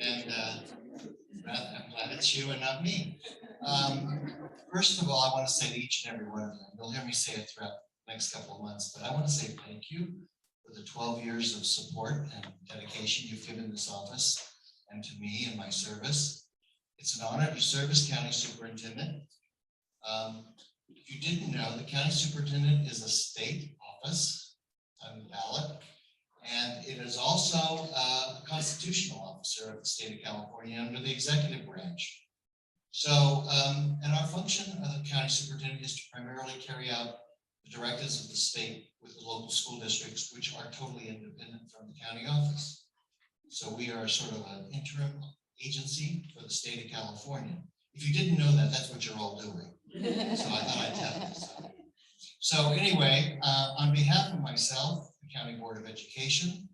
And I'm glad it's you and not me. First of all, I want to say to each and every one of them, you'll hear me say it throughout the next couple of months, but I want to say thank you for the 12 years of support and dedication you've given this office and to me and my service. It's an honor to serve as county superintendent. If you didn't know, the county superintendent is a state office on the ballot, and it is also a constitutional officer of the state of California under the executive branch. So, and our function of the county superintendent is to primarily carry out the directives of the state with the local school districts, which are totally independent from the county office. So we are sort of an interim agency for the state of California. If you didn't know that, that's what you're all doing. So I thought I'd tell you. So anyway, on behalf of myself, the County Board of Education,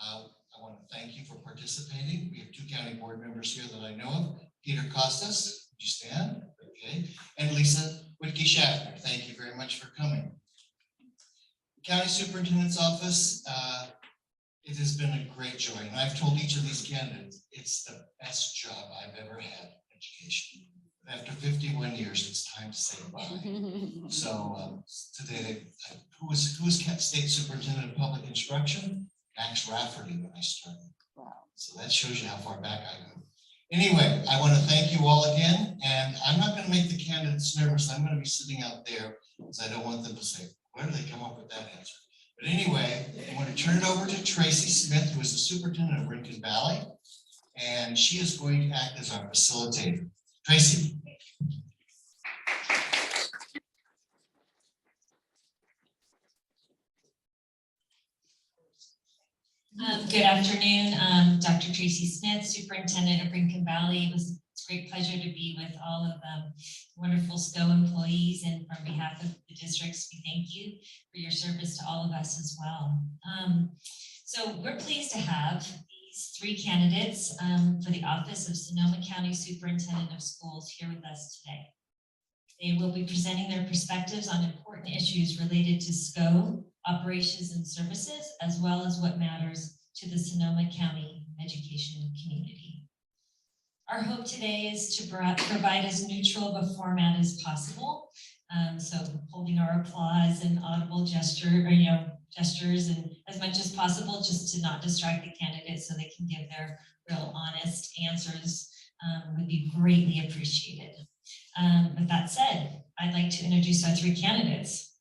I want to thank you for participating. We have two county board members here that I know of. Peter Costas, would you stand? Okay. And Lisa Whitkey-Schaffner, thank you very much for coming. The County Superintendent's Office, it has been a great joy. And I've told each of these candidates, it's the best job I've ever had in education. After 51 years, it's time to say goodbye. So today, who was State Superintendent of Public Instruction? Max Rafferty when I started. Wow. So that shows you how far back I go. Anyway, I want to thank you all again, and I'm not going to make the candidates nervous. I'm going to be sitting out there because I don't want them to say, where did they come up with that answer? But anyway, I want to turn it over to Tracy Smith, who is the superintendent of Rincon Valley, and she is going to act as our facilitator. Tracy. Good afternoon, Dr. Tracy Smith, Superintendent of Rincon Valley. It's a great pleasure to be with all of the wonderful SCO employees, and from behalf of the districts, we thank you for your service to all of us as well. So we're pleased to have these three candidates for the office of Sonoma County Superintendent of Schools here with us today. They will be presenting their perspectives on important issues related to SCO, operations and services, as well as what matters to the Sonoma County education community. Our hope today is to provide as neutral of a format as possible. So holding our applause and audible gestures and as much as possible, just to not distract the candidates so they can give their real honest answers would be greatly appreciated. With that said, I'd like to introduce our three candidates.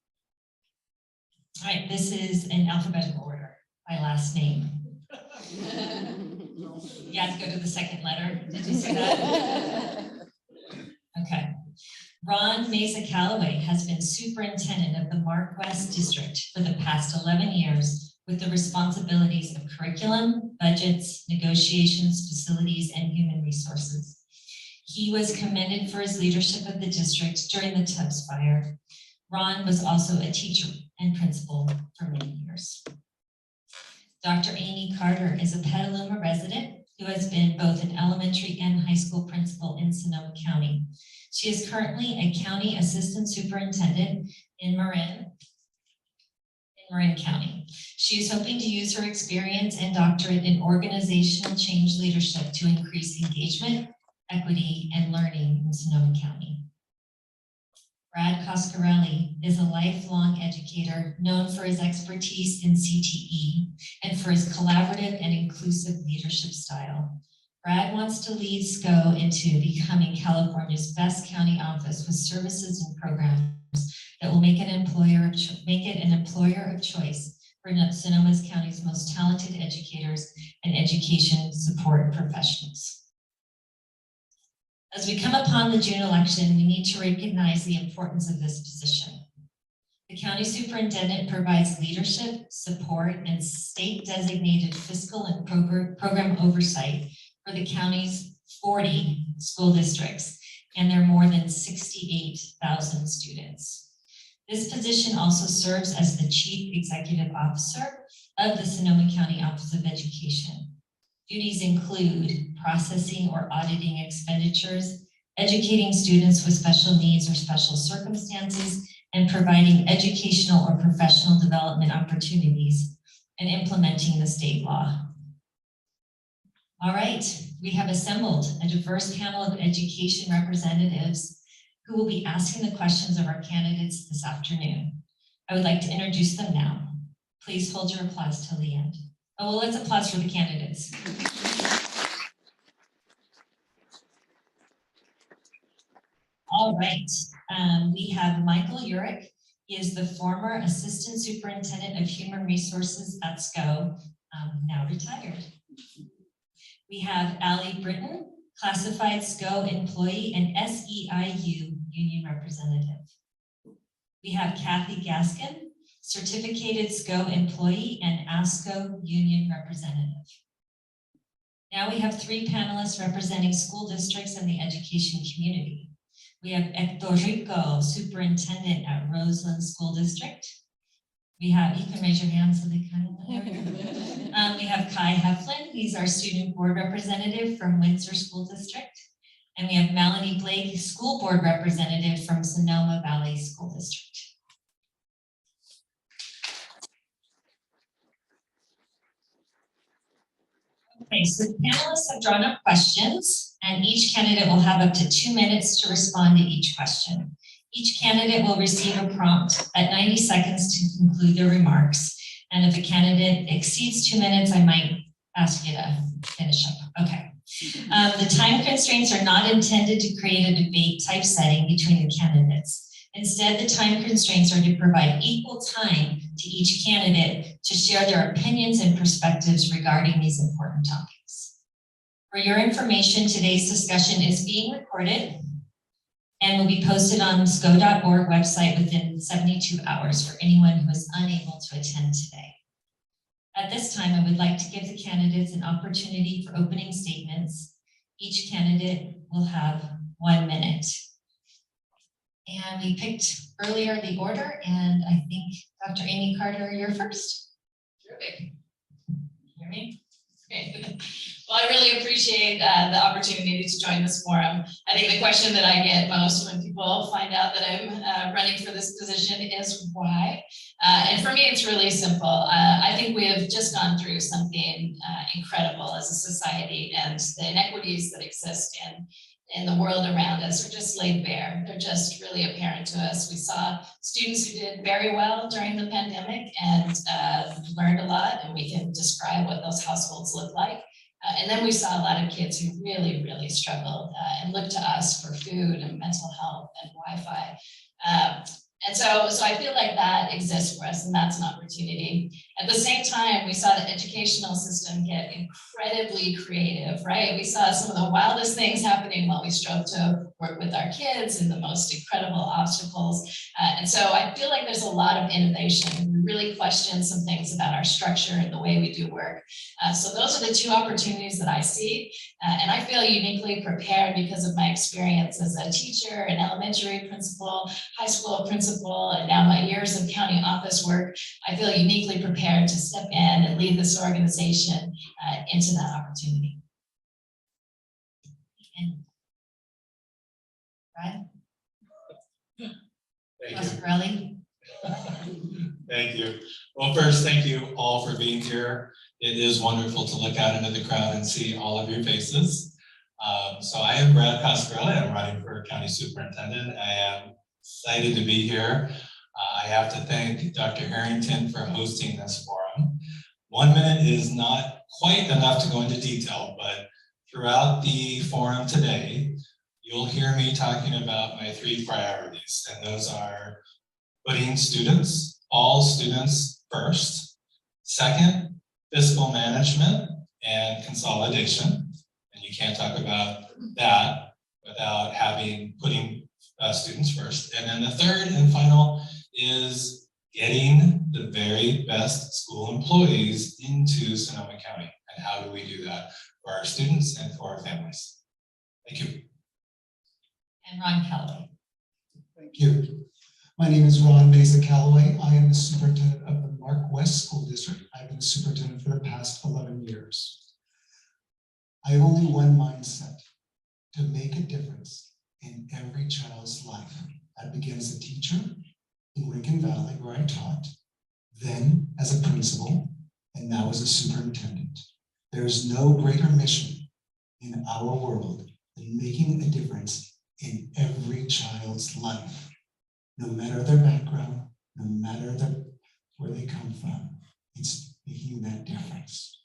All right, this is in alphabetical order by last name. You have to go to the second letter. Did you see that? Okay. Ron Meza Calloway has been superintendent of the Mark West District for the past 11 years with the responsibilities of curriculum, budgets, negotiations, facilities, and human resources. He was commended for his leadership of the district during the Tubbs fire. Ron was also a teacher and principal for many years. Dr. Amie Carter is a Petaluma resident who has been both an elementary and high school principal in Sonoma County. She is currently a county assistant superintendent in Marin County. She is hoping to use her experience and doctorate in organizational change leadership to increase engagement, equity, and learning in Sonoma County. Brad Coscarelli is a lifelong educator known for his expertise in CTE and for his collaborative and inclusive leadership style. Brad wants to lead SCO into becoming California's best county office with services and programs that will make it an employer of choice for Sonoma County's most talented educators and education support professionals. As we come upon the June election, we need to recognize the importance of this position. The county superintendent provides leadership, support, and state-designated fiscal and program oversight for the county's 40 school districts and their more than 68,000 students. This position also serves as the Chief Executive Officer of the Sonoma County Office of Education. Duties include processing or auditing expenditures, educating students with special needs or special circumstances, and providing educational or professional development opportunities, and implementing the state law. All right, we have assembled a diverse panel of education representatives who will be asking the questions of our candidates this afternoon. I would like to introduce them now. Please hold your applause till the end. Oh, well, let's applause for the candidates. All right, we have Michael Urich. He is the former Assistant Superintendent of Human Resources at SCO, now retired. We have Allie Britton, classified SCO employee and SEIU union representative. We have Kathy Gaskin, certificated SCO employee and ASCO union representative. Now we have 3 panelists representing school districts and the education community. We have Hector Rico, superintendent at Roseland School District. We have, you can raise your hand so they kind of we have Kai Heflin, he's our student board representative from Windsor School District. And we have Melanie Blake, school board representative from Sonoma Valley School District. Okay, so the panelists have drawn up questions, and each candidate will have up to 2 minutes to respond to each question. Each candidate will receive a prompt at 90 seconds to conclude their remarks. And if a candidate exceeds 2 minutes, I might ask you to finish up. Okay. The time constraints are not intended to create a debate type setting between the candidates. Instead, the time constraints are to provide equal time to each candidate to share their opinions and perspectives regarding these important topics. For your information, today's discussion is being recorded and will be posted on the SCO.org website within 72 hours for anyone who is unable to attend today. At this time, I would like to give the candidates an opportunity for opening statements. Each candidate will have 1 minute. And we picked earlier the order, and I think Dr. Amie Carter, you're first. Terrific. Hear me? Okay. Well, I really appreciate the opportunity to join this forum. I think the question that I get most when people find out that I'm running for this position is why? And for me, it's really simple. I think we have just gone through something incredible as a society, and the inequities that exist in the world around us are just laid bare. They're just really apparent to us. We saw students who did very well during the pandemic and learned a lot, and we can describe what those households look like. And then we saw a lot of kids who really, really struggled and looked to us for food and mental health and Wi-Fi. And so I feel like that exists for us, and that's an opportunity. At the same time, we saw the educational system get incredibly creative, right? We saw some of the wildest things happening while we strove to work with our kids and the most incredible obstacles. And so I feel like there's a lot of innovation. We really question some things about our structure and the way we do work. So those are the 2 opportunities that I see. And I feel uniquely prepared because of my experience as a teacher, an elementary principal, high school principal, and now my years of county office work. I feel uniquely prepared to step in and lead this organization into that opportunity. And Brad Coscarelli. Thank you. Well, first, thank you all for being here. It is wonderful to look out into the crowd and see all of your faces. So I am Brad Coscarelli. I'm running for county superintendent. I am excited to be here. I have to thank Dr. Harrington for hosting this forum. 1 minute is not quite enough to go into detail, but throughout the forum today, you'll hear me talking about my 3 priorities, and those are putting students, all students first. Second, fiscal management and consolidation, and you can't talk about that without putting students first. And then the third and final is getting the very best school employees into Sonoma County. And how do we do that for our students and for our families? Thank you. And Ron Calloway. Thank you. My name is Meza Calloway. I am the superintendent of the Mark West School District. I've been the superintendent for the past 11 years. I have only one mindset: to make a difference in every child's life. That began as a teacher in Lincoln Valley, where I taught, then as a principal, and now as a superintendent. There's no greater mission in our world than making a difference in every child's life, no matter their background, no matter where they come from. It's making that difference.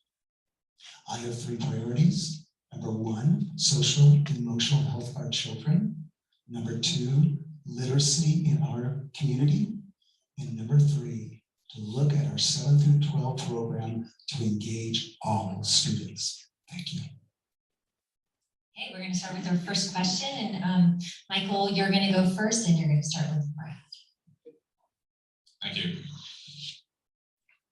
I have 3 priorities. Number 1, social and emotional health of our children. Number 2, literacy in our community. And number 3, to look at our 7 through 12 program to engage all students. Thank you. Okay, we're going to start with our first question, and Michael, you're going to go first, and you're going to start with Brad. Thank you.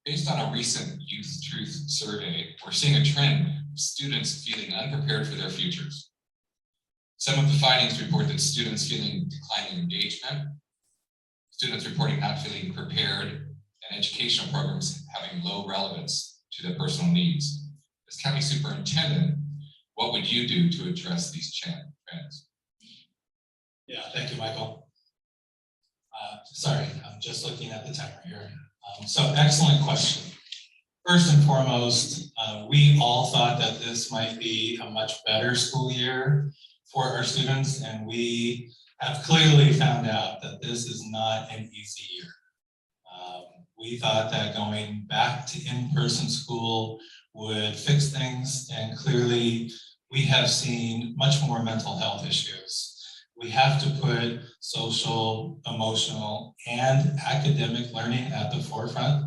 Based on a recent Youth Truth survey, we're seeing a trend of students feeling unprepared for their futures. Some of the findings report that students feeling declining engagement, students reporting not feeling prepared, and educational programs having low relevance to their personal needs. As county superintendent, what would you do to address these trends? Yeah, thank you, Michael. Sorry, I'm just looking at the timer here. So excellent question. First and foremost, we all thought that this might be a much better school year for our students, and we have clearly found out that this is not an easy year. We thought that going back to in-person school would fix things, and clearly we have seen much more mental health issues. We have to put social, emotional, and academic learning at the forefront.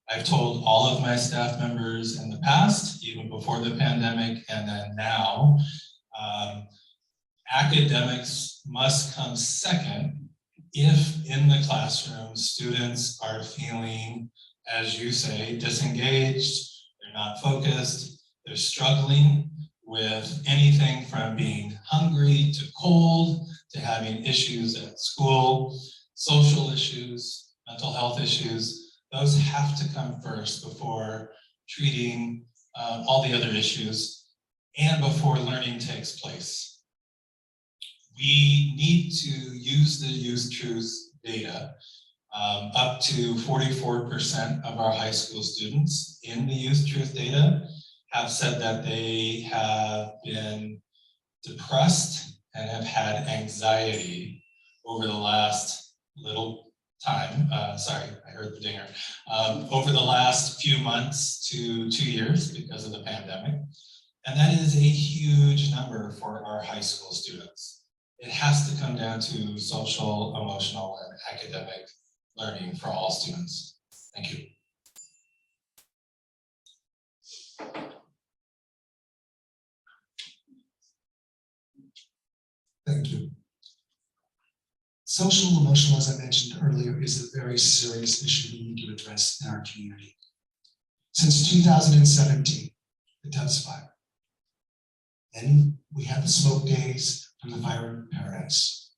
I've told all of my staff members in the past, even before the pandemic, and then now, academics must come second if in the classroom students are feeling, as you say, disengaged, they're not focused, they're struggling with anything from being hungry to cold to having issues at school, social issues, mental health issues. Those have to come first before treating all the other issues and before learning takes place. We need to use the Youth Truth data. Up to 44% of our high school students in the Youth Truth data have said that they have been depressed and have had anxiety over the last little time. Sorry, I heard the dinger. Over the last few months to 2 years because of the pandemic. And that is a huge number for our high school students. It has to come down to social, emotional, and academic learning for all students. Thank you. Thank you. Social emotional, as I mentioned earlier, is a very serious issue we need to address in our community. Since 2017, the Tubbs fire. Then we had the smoke days from the fire in Paradise.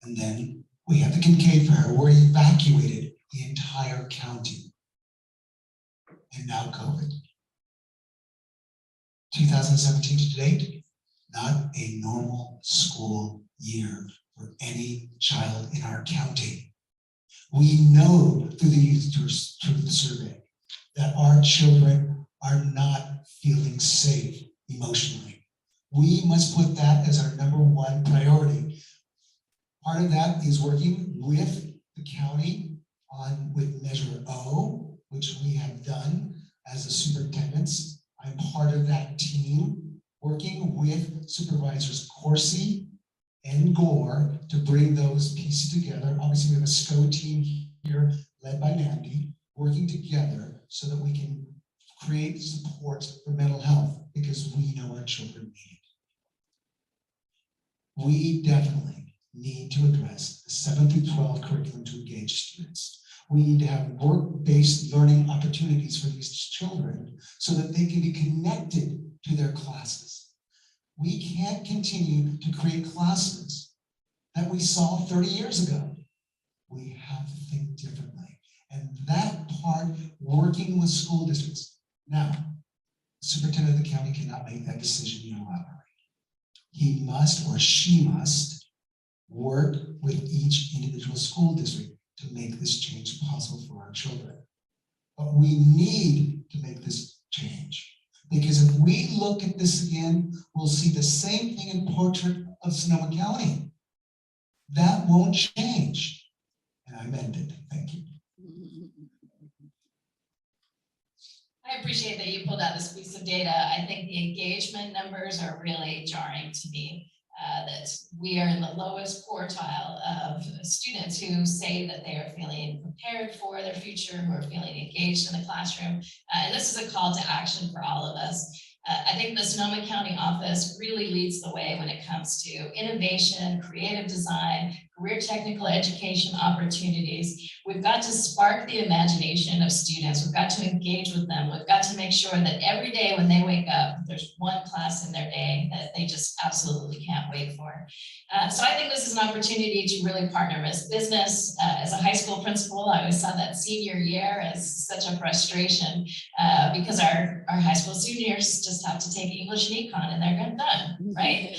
And then we had the Kincaid fire where we evacuated the entire county. And now COVID. 2017 to date, not a normal school year for any child in our county. We know through the Youth Truth survey that our children are not feeling safe emotionally. We must put that as our #1 priority. Part of that is working with the county with Measure O, which we have done as the superintendents. I'm part of that team, working with Supervisors Corsi and Gore to bring those pieces together. Obviously, we have a SCO team here led by Mandy, working together so that we can create support for mental health because we know our children need it. We definitely need to address the 7 through 12 curriculum to engage students. We need to have work-based learning opportunities for these children so that they can be connected to their classes. We can't continue to create classes that we saw 30 years ago. We have to think differently. And that part, working with school districts. Now, the superintendent of the county cannot make that decision unilaterally. He must or she must work with each individual school district to make this change possible for our children. But we need to make this change Because if we look at this again, we'll see the same thing in Portrait of Sonoma County. That won't change. And I'm ended. Thank you. I appreciate that you pulled out this piece of data. I think the engagement numbers are really jarring to me. That we are in the lowest quartile of students who say that they are feeling prepared for their future, who are feeling engaged in the classroom. And this is a call to action for all of us. I think the Sonoma County office really leads the way when it comes to innovation, creative design, career technical education opportunities. We've got to spark the imagination of students. We've got to engage with them. We've got to make sure that every day when they wake up, there's one class in their day that they just absolutely can't wait for. So I think this is an opportunity to really partner with business. As a high school principal, I always saw that senior year as such a frustration because our high school seniors just have to take English and econ and they're done, right?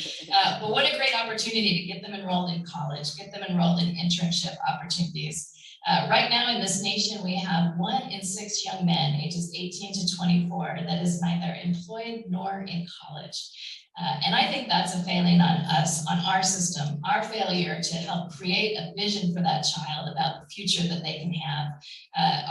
But what a great opportunity to get them enrolled in college, get them enrolled in internship opportunities. Right now in this nation, we have 1 in 6 young men ages 18 to 24 that is neither employed nor in college. And I think that's a failing on us, on our system, our failure to help create a vision for that child about the future that they can have,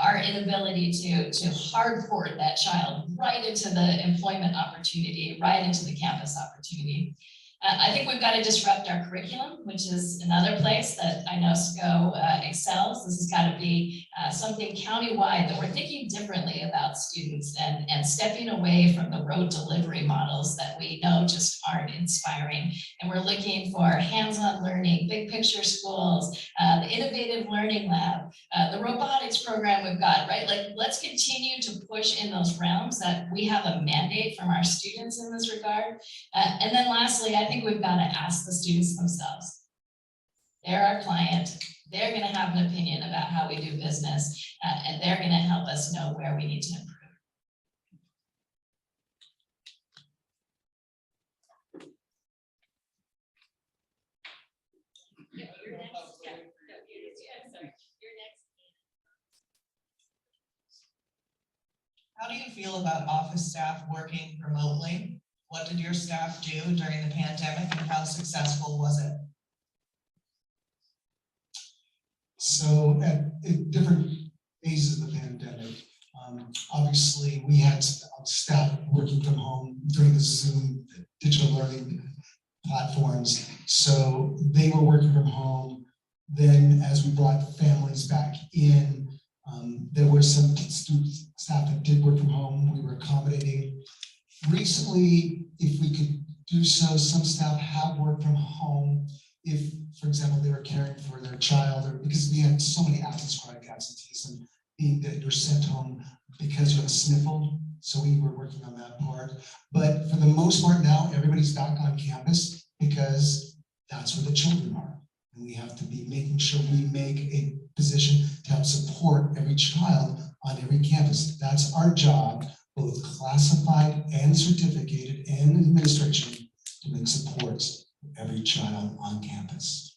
our inability to hardport that child right into the employment opportunity, right into the campus opportunity. I think we've got to disrupt our curriculum, which is another place that I know SCO excels. This has got to be something countywide that we're thinking differently about students and stepping away from the rote delivery models that we know just aren't inspiring. And we're looking for hands-on learning, big picture schools, the innovative learning lab, the robotics program we've got, right? Like, let's continue to push in those realms that we have a mandate from our students in this regard. And then lastly, I think we've got to ask the students themselves. They're our client. They're going to have an opinion about how we do business, and they're going to help us know where we need to improve. How do you feel about office staff working remotely? What did your staff do during the pandemic and how successful was it? So at different phases of the pandemic, obviously we had staff working from home during the Zoom digital learning platforms. So they were working from home. Then as we brought families back in, there were some staff that did work from home. We were accommodating. Recently, if we could do so, some staff have worked from home. If, for example, they were caring for their child, or because we had so many absence chronic absenteeism, being that you're sent home because you have a sniffle. So we were working on that part. But for the most part now, everybody's back on campus because that's where the children are. And we have to be making sure we make a position to help support every child on every campus. That's our job, both classified and certificated and administration, to make supports for every child on campus.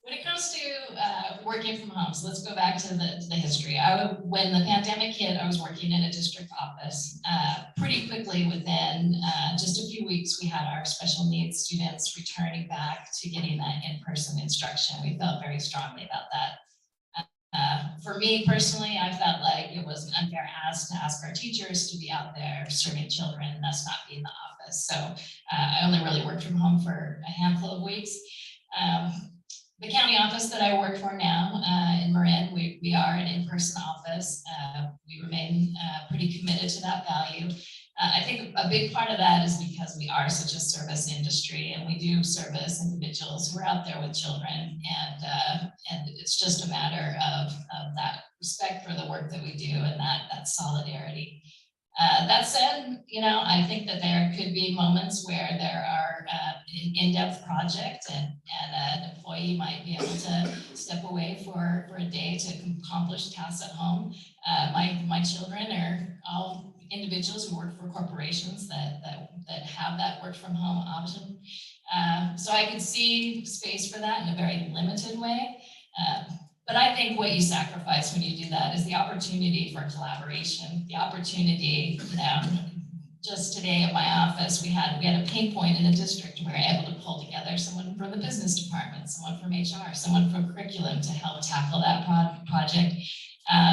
When it comes to working from home, so let's go back to the history. When the pandemic hit, I was working in a district office. Pretty quickly, within just a few weeks, we had our special needs students returning back to getting that in-person instruction. We felt very strongly about that. For me personally, I felt like it was an unfair ask to ask our teachers to be out there serving children and us not be in the office. So I only really worked from home for a handful of weeks. The county office that I work for now in Marin, we are an in-person office. We remain pretty committed to that value. I think a big part of that is because we are such a service industry and we do service individuals who are out there with children, and it's just a matter of that respect for the work that we do and that solidarity. That said, I think that there could be moments where there are an in-depth project and an employee might be able to step away for a day to accomplish tasks at home. My children are all individuals who work for corporations that have that work from home option. So I could see space for that in a very limited way. But I think what you sacrifice when you do that is the opportunity for collaboration, the opportunity, just today at my office, we had a pain point in the district. We were able to pull together someone from the business department, someone from HR, someone from curriculum to help tackle that project.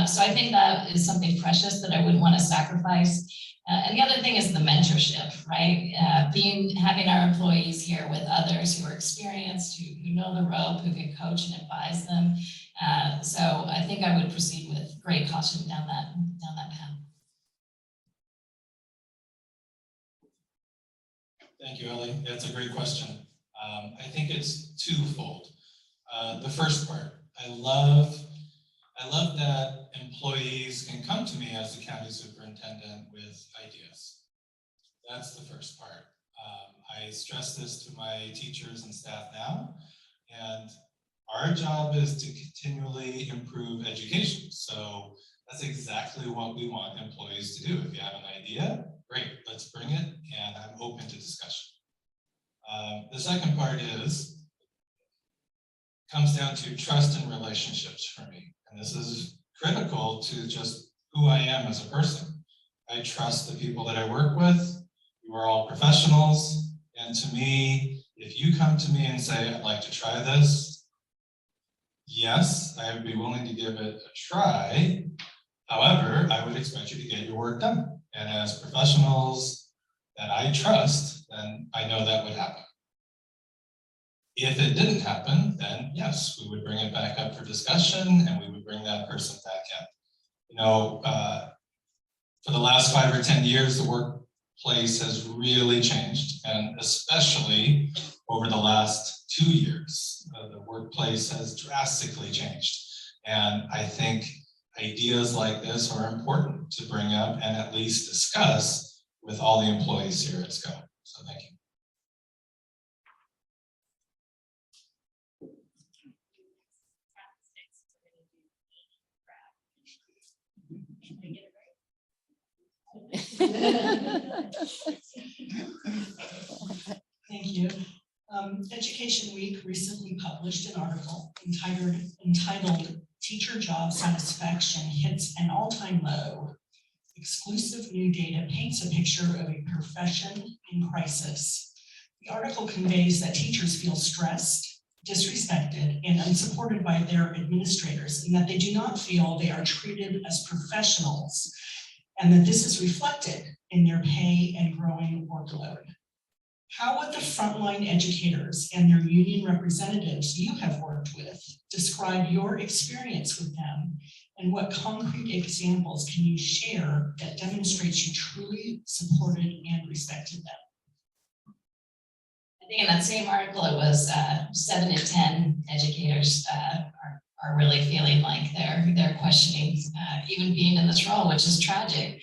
So I think that is something precious that I wouldn't want to sacrifice. And the other thing is the mentorship, right? Having our employees here with others who are experienced, who know the rope, who can coach and advise them. So I think I would proceed with great caution down that path. Thank you, Ellie. That's a great question. I think it's twofold. The first part, I love that employees can come to me as the county superintendent with ideas. That's the first part. I stress this to my teachers and staff now, and our job is to continually improve education. So that's exactly what we want employees to do. If you have an idea, great, let's bring it, and I'm open to discussion. The second part comes down to trust and relationships for me. And this is critical to just who I am as a person. I trust the people that I work with. You are all professionals. And to me, if you come to me and say, I'd like to try this, yes, I would be willing to give it a try. However, I would expect you to get your work done. And as professionals that I trust, then I know that would happen. If it didn't happen, then yes, we would bring it back up for discussion and we would bring that person back in. For the last 5 or 10 years, the workplace has really changed, and especially over the last 2 years, the workplace has drastically changed. And I think ideas like this are important to bring up and at least discuss with all the employees here at SCO. So thank you. Thank you. Education Week recently published an article entitled Teacher Job Satisfaction Hits an All-Time Low. Exclusive new data paints a picture of a profession in crisis. The article conveys that teachers feel stressed, disrespected, and unsupported by their administrators, and that they do not feel they are treated as professionals, and that this is reflected in their pay and growing workload. How would the frontline educators and their union representatives you have worked with describe your experience with them, and what concrete examples can you share that demonstrates you truly supported and respected them? I think in that same article, it was 7 in 10 educators are really feeling like they're questioning even being in this role, which is tragic.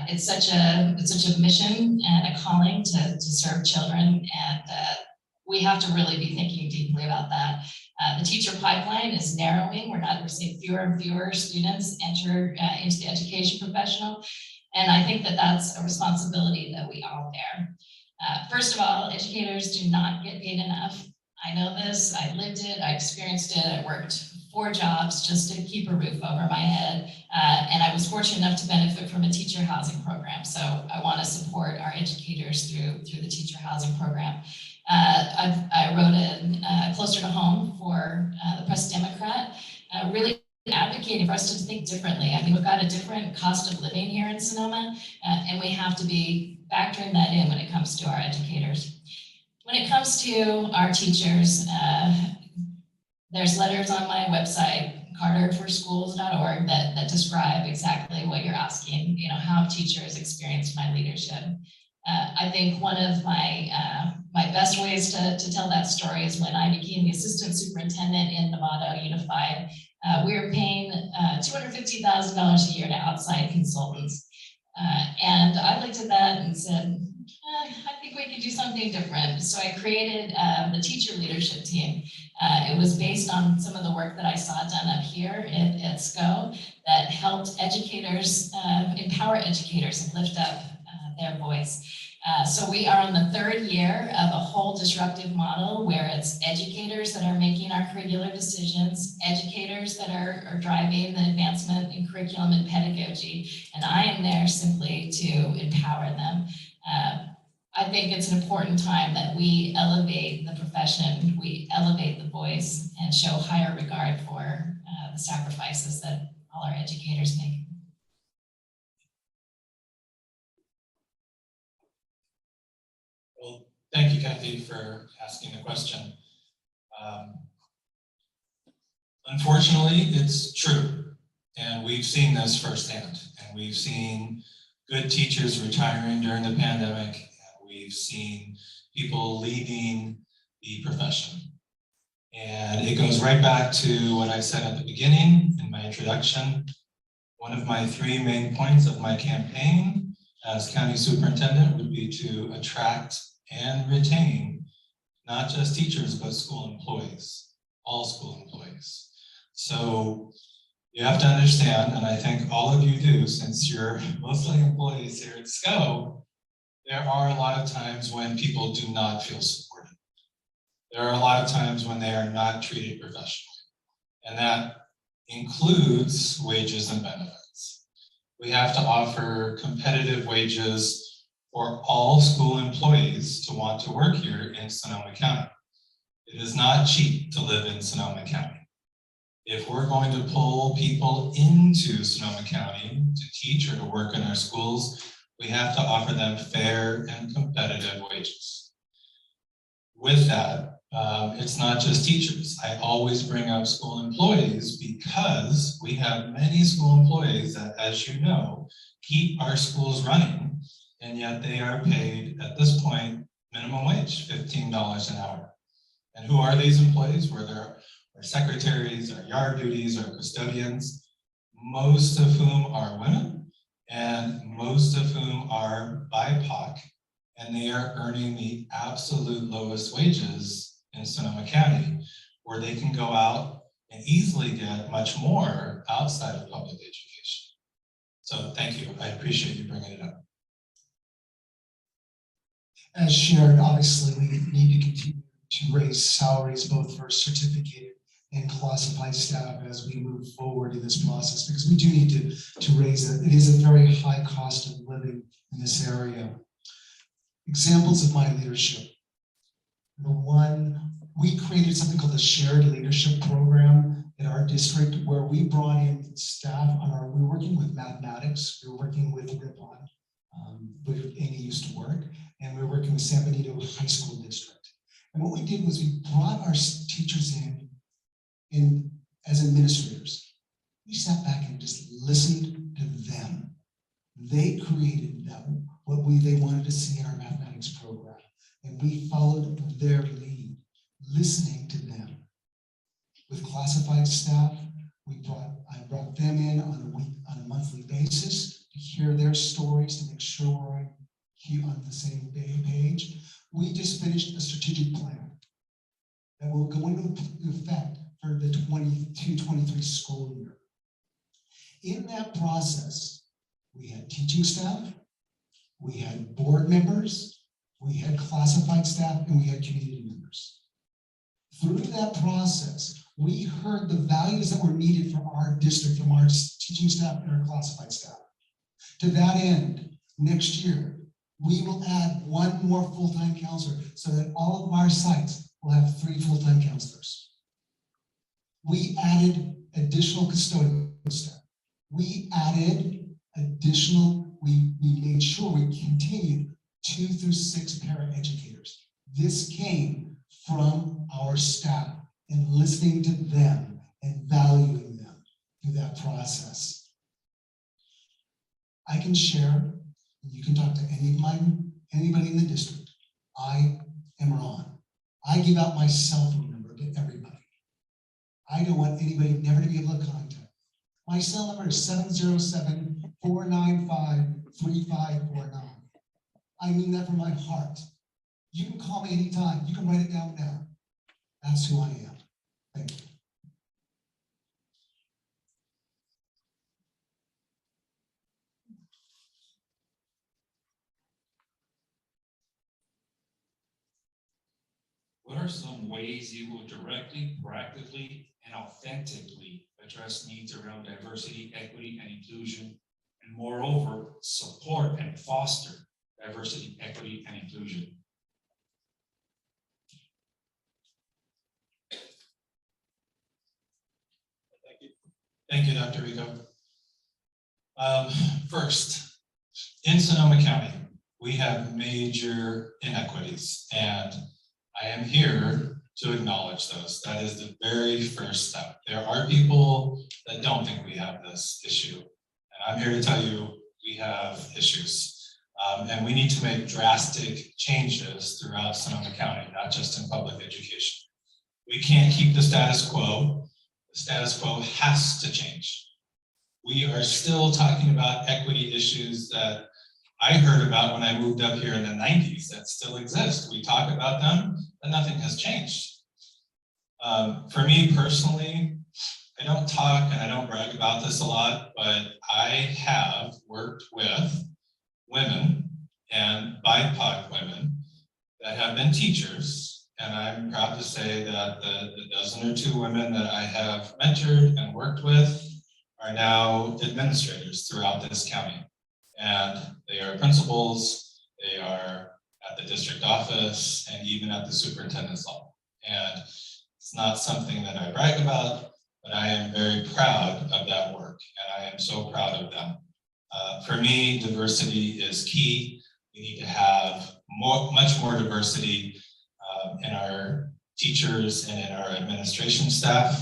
It's such a mission and a calling to serve children, and we have to really be thinking deeply about that. The teacher pipeline is narrowing. We're seeing fewer and fewer students enter into the education professional, and I think that that's a responsibility that we all bear. First of all, educators do not get paid enough. I know this, I lived it, I experienced it, I worked 4 jobs just to keep a roof over my head. And I was fortunate enough to benefit from a teacher housing program. So I want to support our educators through the teacher housing program. I wrote in Closer to Home for the Press Democrat, really advocating for us to think differently. I mean, we've got a different cost of living here in Sonoma, and we have to be factoring that in when it comes to our educators. When it comes to our teachers, there's letters on my website, carterforschools.org, that describe exactly what you're asking, how teachers experience my leadership. I think one of my best ways to tell that story is when I became the assistant superintendent in Novato Unified. We were paying $250,000 a year to outside consultants. And I looked at that and said, I think we could do something different. So I created the teacher leadership team. It was based on some of the work that I saw done up here at SCO that helped educators, empower educators and lift up their voice. So we are on the 3rd year of a whole disruptive model where it's educators that are making our curricular decisions, educators that are driving the advancement in curriculum and pedagogy, and I am there simply to empower them. I think it's an important time that we elevate the profession, we elevate the voice, and show higher regard for the sacrifices that all our educators make. Well, thank you, Kathy, for asking the question. Unfortunately, it's true, and we've seen this firsthand, and we've seen good teachers retiring during the pandemic, and we've seen people leaving the profession. And it goes right back to what I said at the beginning in my introduction. One of my 3 main points of my campaign as county superintendent would be to attract and retain not just teachers, but school employees, all school employees. So you have to understand, and I think all of you do, since you're mostly employees here at SCO, there are a lot of times when people do not feel supported. There are a lot of times when they are not treated professionally, and that includes wages and benefits. We have to offer competitive wages for all school employees to want to work here in Sonoma County. It is not cheap to live in Sonoma County. If we're going to pull people into Sonoma County to teach or to work in our schools, we have to offer them fair and competitive wages. With that, it's not just teachers. I always bring up school employees because we have many school employees that, as you know, keep our schools running, and yet they are paid at this point minimum wage, $15 an hour. And who are these employees? Where there are secretaries, our yard duties, our custodians, most of whom are women, and most of whom are BIPOC, and they are earning the absolute lowest wages in Sonoma County, where they can go out and easily get much more outside of public education. So thank you, I appreciate you bringing it up. As shared, obviously, we need to continue to raise salaries both for certificated and classified staff as we move forward in this process, because we do need to raise it. It is a very high cost of living in this area. Examples of my leadership. Number one, we created something called the Shared Leadership Program in our district, where we brought in staff we were working with mathematics, we were working with Ripon, where Amy used to work, and we were working with San Benito High School District. And what we did was we brought our teachers in as administrators. We sat back and just listened to them. They created what they wanted to see in our mathematics program, and we followed their lead, listening to them. With classified staff, I brought them in on a monthly basis to hear their stories, to make sure we're on the same page. We just finished a strategic plan that will go into effect for the 22-23 school year. In that process, we had teaching staff, we had board members, we had classified staff, and we had community members. Through that process, we heard the values that were needed for our district, from our teaching staff and our classified staff. To that end, next year, we will add 1 more full-time counselor so that all of our sites will have 3 full-time counselors. We added additional custodial staff. We added additional, we made sure we continued 2 through 6 paraeducators. This came from our staff and listening to them and valuing them through that process. I can share, you can talk to anybody in the district. I am Ron. I give out my cell phone number to everybody. I don't want anybody never to be able to contact. My cell number is 707-495-3549. I mean that from my heart. You can call me anytime. You can write it down now. That's who I am. Thank you. What are some ways you will directly, proactively, and authentically address needs around diversity, equity, and inclusion, and moreover, support and foster diversity, equity, and inclusion? Thank you, Dr. Rico. First, in Sonoma County, we have major inequities, and I am here to acknowledge those. That is the very first step. There are people that don't think we have this issue, and I'm here to tell you we have issues. And we need to make drastic changes throughout Sonoma County, not just in public education. We can't keep the status quo. The status quo has to change. We are still talking about equity issues that I heard about when I moved up here in the 90s that still exist. We talk about them, but nothing has changed. For me personally, I don't talk and I don't brag about this a lot, but I have worked with women and BIPOC women that have been teachers. And I'm proud to say that the dozen or two women that I have mentored and worked with are now administrators throughout this county. And they are principals, they are at the district office, and even at the superintendent's level. And it's not something that I brag about, but I am very proud of that work, and I am so proud of them. For me, diversity is key. We need to have much more diversity in our teachers and in our administration staff.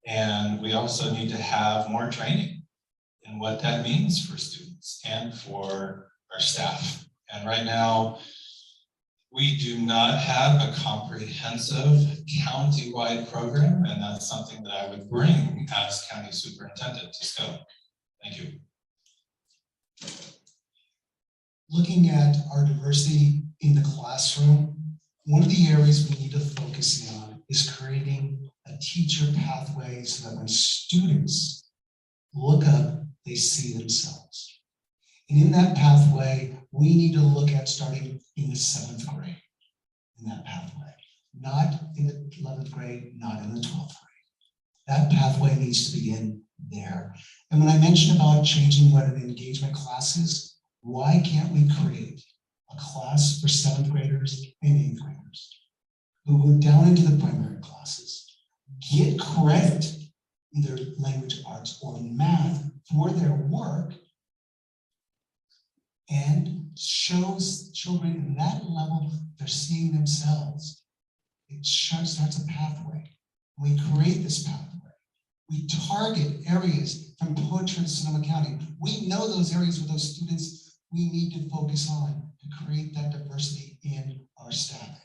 And we also need to have more training in what that means for students and for our staff. And right now, we do not have a comprehensive county-wide program, and that's something that I would bring as county superintendent to scope. Thank you. Looking at our diversity in the classroom, one of the areas we need to focus in on is creating a teacher pathway so that when students look up, they see themselves. And in that pathway, we need to look at starting in the 7th grade, in that pathway, not in the 11th grade, not in the 12th grade. That pathway needs to begin there. And when I mentioned about changing what an engagement class is, why can't we create a class for 7th graders and 8th graders who go down into the primary classes, get credit, either language arts or math, for their work, and shows children in that level they're seeing themselves. It starts a pathway. We create this pathway. We target areas from poetry to Sonoma County. We know those areas with those students we need to focus on to create that diversity in our staffing.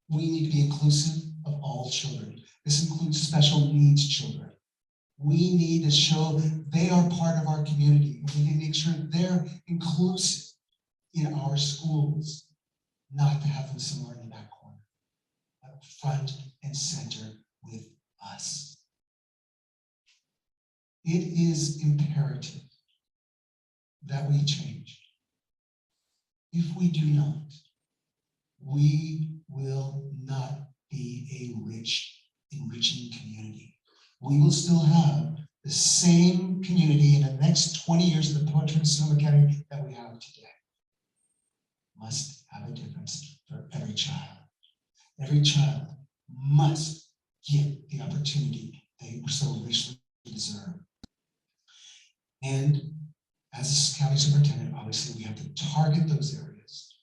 We need to be inclusive of all children. This includes special needs children. We need to show they are part of our community. We need to make sure they're inclusive in our schools, not to have them somewhere in the back corner, but front and center with us. It is imperative that we change. If we do not, we will not be a enriching community. We will still have the same community in the next 20 years of the poetry of Sonoma County that we have today. Must have a difference for every child. Every child must get the opportunity they so richly deserve. And as a county superintendent, obviously we have to target those areas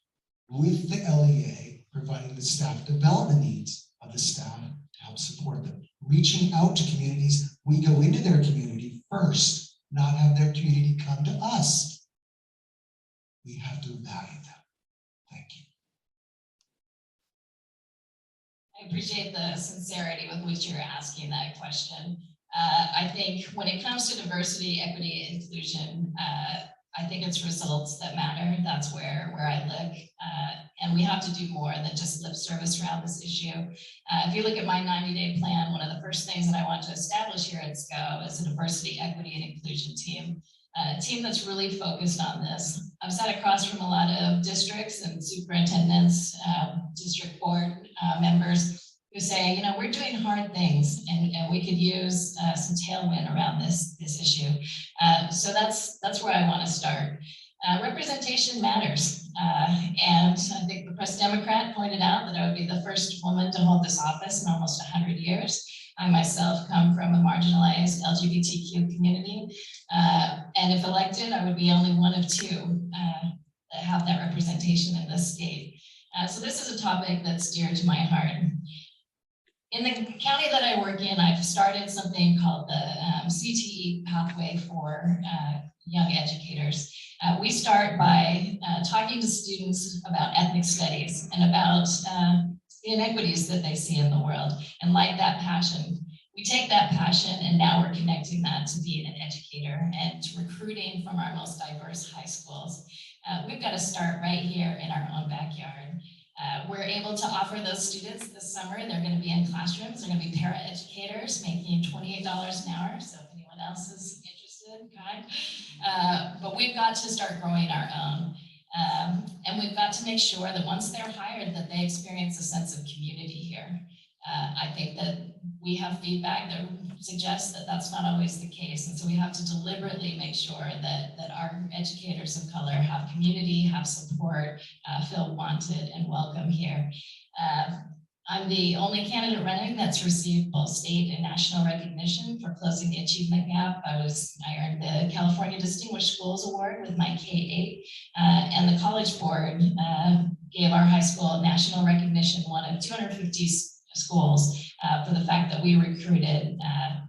with the LEA, providing the staff development needs of the staff to help support them. Reaching out to communities, we go into their community first, not have their community come to us. We have to value them. Thank you. I appreciate the sincerity with which you're asking that question. I think when it comes to diversity, equity, and inclusion, I think it's results that matter. That's where I look. And we have to do more than just lip service around this issue. If you look at my 90-day plan, one of the first things that I want to establish here at SCO is a diversity, equity, and inclusion team. A team that's really focused on this. I've sat across from a lot of districts and superintendents, district board members who say, you know, we're doing hard things and we could use some tailwind around this issue. So that's where I want to start. Representation matters. And I think the Press Democrat pointed out that I would be the first woman to hold this office in almost 100 years. I myself come from a marginalized LGBTQ community. And if elected, I would be only one of two that have that representation in this state. So this is a topic that's dear to my heart. In the county that I work in, I've started something called the CTE pathway for young educators. We start by talking to students about ethnic studies and about the inequities that they see in the world. And like that passion, we take that passion and now we're connecting that to being an educator and to recruiting from our most diverse high schools. We've got to start right here in our own backyard. We're able to offer those students this summer. They're going to be in classrooms. They're going to be para-educators making $28 an hour. So if anyone else is interested, kind. But we've got to start growing our own. And we've got to make sure that once they're hired, that they experience a sense of community here. I think that we have feedback that suggests that that's not always the case. And so we have to deliberately make sure that our educators of color have community, have support, feel wanted and welcome here. I'm the only candidate running that's received both state and national recognition for closing the achievement gap. I earned the California Distinguished Schools Award with my K-8, and the College Board gave our high school national recognition, one of 250 schools, for the fact that we recruited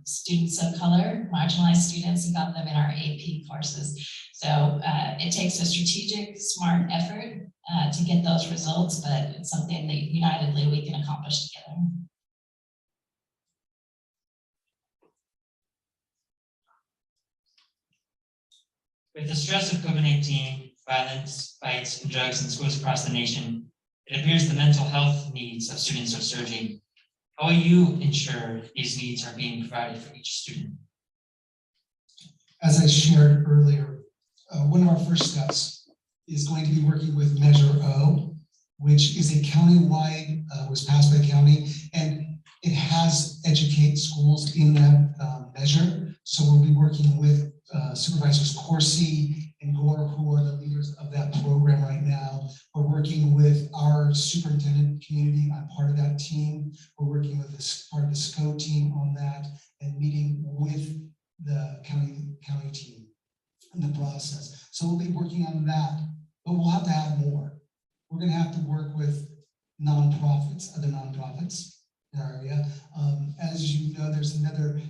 students of color, marginalized students, and got them in our AP courses. So it takes a strategic, smart effort to get those results, but it's something that unitedly we can accomplish together. With the stress of COVID-19, violence, fights, and drugs in schools across the nation, it appears the mental health needs of students are surging. How will you ensure these needs are being provided for each student? As I shared earlier, one of our first steps is going to be working with Measure O, which is a countywide, was passed by the county, and it has educate schools in that measure. So we'll be working with Supervisors Corsi and Gore, who are the leaders of that program right now. We're working with our superintendent community on part of that team. We're working with this part of the SCO team on that and meeting with the county team in the process. So we'll be working on that, but we'll have to add more. We're going to have to work with nonprofits, other nonprofits in our area. As you know, there's another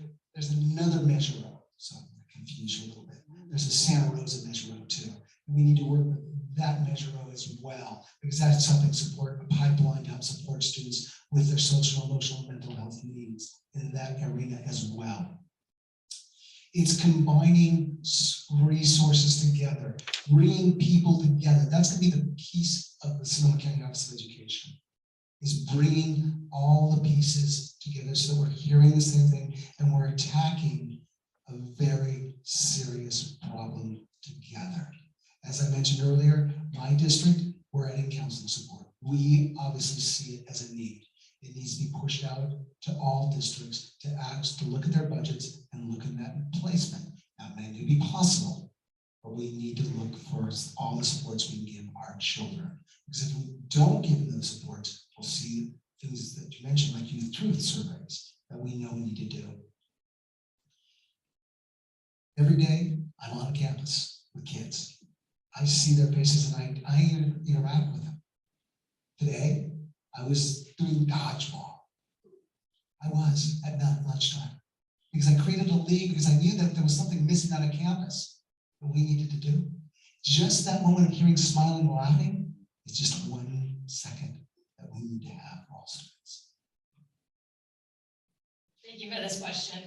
Measure O. So I'm going to confuse you a little bit. There's a Santa Rosa Measure O too. And we need to work with that Measure O as well, because that's helping support a pipeline to help support students with their social, emotional, and mental health needs in that arena as well. It's combining resources together, bringing people together. That's going to be the piece of the Sonoma County Office of Education, is bringing all the pieces together so that we're hearing the same thing and we're attacking a very serious problem together. As I mentioned earlier, my district, we're adding counseling support. We obviously see it as a need. It needs to be pushed out to all districts to look at their budgets and look at that placement. That may be possible, but we need to look for all the supports we can give our children. Because if we don't give them those supports, we'll see things that you mentioned, like youth truth surveys, that we know we need to do. Every day, I'm on campus with kids. I see their faces and I interact with them. Today, I was doing dodgeball. I was at lunchtime because I created a league because I knew that there was something missing on a campus that we needed to do. Just that moment of hearing smiling and laughing is just 1 second that we need to have for all students. Thank you for this question.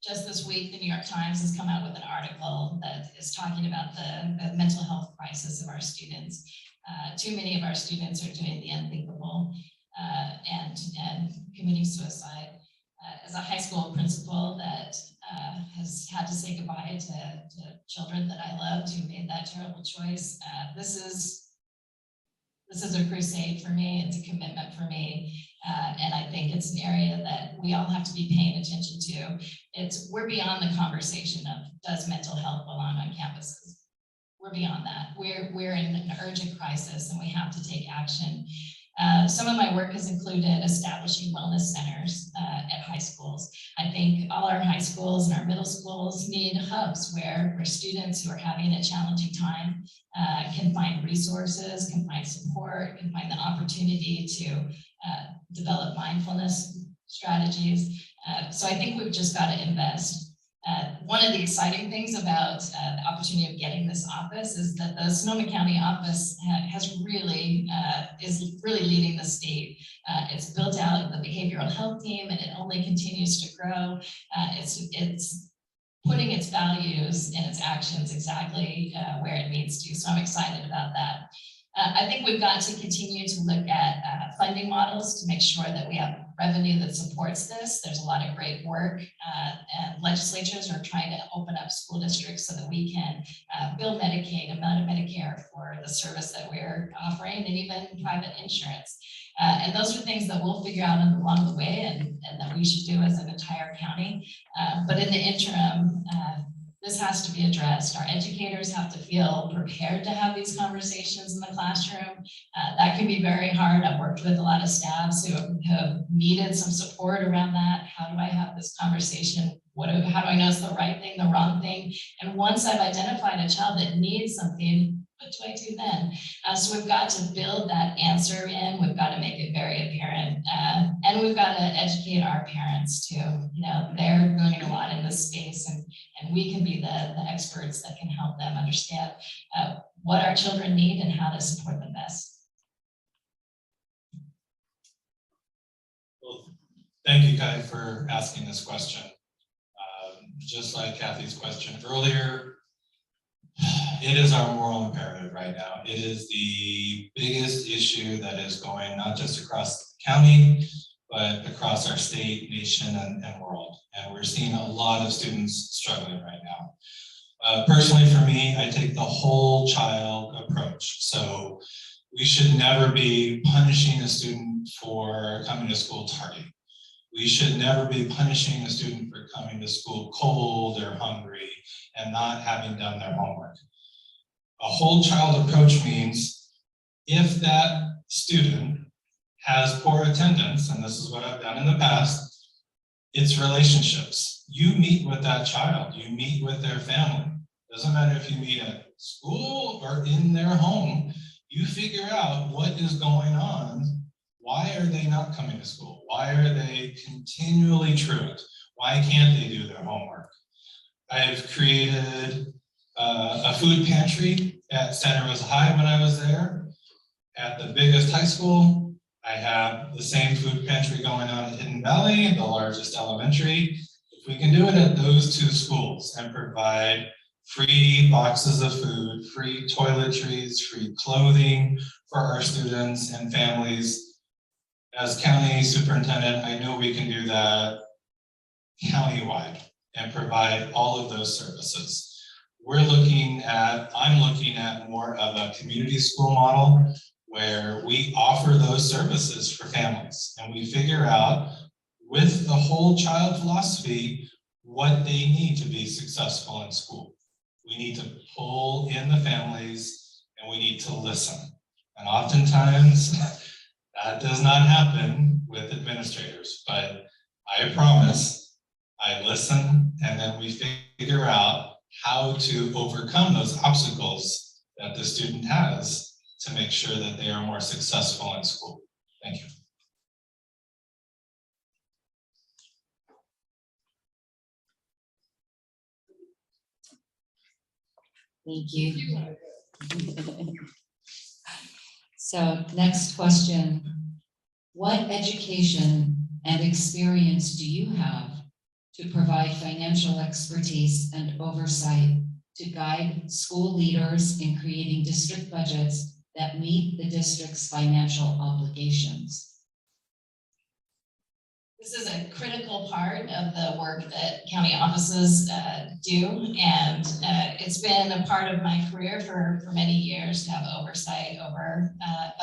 just this week, the New York Times has come out with an article that is talking about the mental health crisis of our students. Too many of our students are doing the unthinkable and committing suicide. As a high school principal that has had to say goodbye to children that I loved who made that terrible choice, this is a crusade for me. It's a commitment for me. And I think it's an area that we all have to be paying attention to. We're beyond the conversation of does mental health belong on campuses. We're beyond that. We're in an urgent crisis and we have to take action. Some of my work has included establishing wellness centers at high schools. I think all our high schools and our middle schools need hubs where students who are having a challenging time can find resources, can find support, can find the opportunity to develop mindfulness strategies. So I think we've just got to invest. One of the exciting things about the opportunity of getting this office is that the Sonoma County office is really leading the state. It's built out the behavioral health team and it only continues to grow. It's putting its values and its actions exactly where it needs to. So I'm excited about that. I think we've got to continue to look at funding models to make sure that we have revenue that supports this. There's a lot of great work and legislatures are trying to open up school districts so that we can bill Medicaid and Medicare for the service that we're offering and even private insurance. And those are things that we'll figure out along the way and that we should do as an entire county. But in the interim, this has to be addressed. Our educators have to feel prepared to have these conversations in the classroom. That can be very hard. I've worked with a lot of staffs who have needed some support around that. How do I have this conversation? How do I know it's the right thing, the wrong thing? And once I've identified a child that needs something, what do I do then? So we've got to build that answer in. We've got to make it very apparent. And we've got to educate our parents too. You know, they're learning a lot in this space and we can be the experts that can help them understand what our children need and how to support them best. Well, thank you, Kai, for asking this question. Just like Kathy's question earlier, it is our moral imperative right now. It is the biggest issue that is going not just across the county, but across our state, nation, and world. And we're seeing a lot of students struggling right now. Personally, for me, I take the whole child approach. So we should never be punishing a student for coming to school tardy. We should never be punishing a student for coming to school cold or hungry and not having done their homework. A whole child approach means if that student has poor attendance, and this is what I've done in the past, it's relationships. You meet with that child, you meet with their family. Doesn't matter if you meet at school or in their home, you figure out what is going on. Why are they not coming to school? Why are they continually truant? Why can't they do their homework? I've created a food pantry at Santa Rosa High when I was there. At the biggest high school, I have the same food pantry going on at Hidden Valley, the largest elementary. If we can do it at those two schools and provide free boxes of food, free toiletries, free clothing for our students and families, as county superintendent, I know we can do that countywide and provide all of those services. I'm looking at more of a community school model where we offer those services for families and we figure out with the whole child philosophy what they need to be successful in school. We need to pull in the families and we need to listen. And oftentimes that does not happen with administrators, but I promise I listen and then we figure out how to overcome those obstacles that the student has to make sure that they are more successful in school. Thank you. Thank you. So next question, what education and experience do you have to provide financial expertise and oversight to guide school leaders in creating district budgets that meet the district's financial obligations. This is a critical part of the work that county offices do, and it's been a part of my career for many years to have oversight over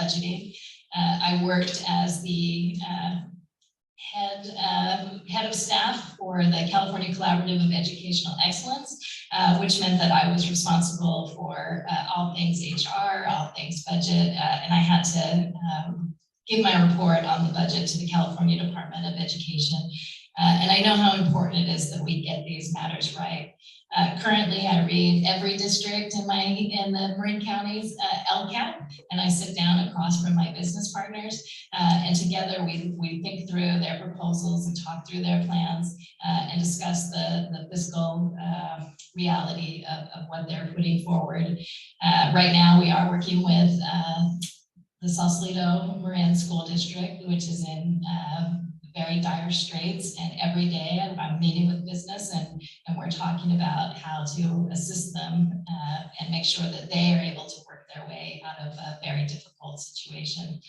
budgeting. I worked as the head of staff for the California Collaborative of Educational Excellence, which meant that I was responsible for all things HR, all things budget, and I had to give my report on the budget to the California Department of Education. And I know how important it is that we get these matters right. Currently, I read every district in the Marin County's LCAP, and I sit down across from my business partners, and together we think through their proposals and talk through their plans and discuss the fiscal reality of what they're putting forward. Right now, we are working with the Sausalito Marin School District, which is in very dire straits, and every day I'm meeting with business and we're talking about how to assist them and make sure that they are able to work their way out of a very difficult situation.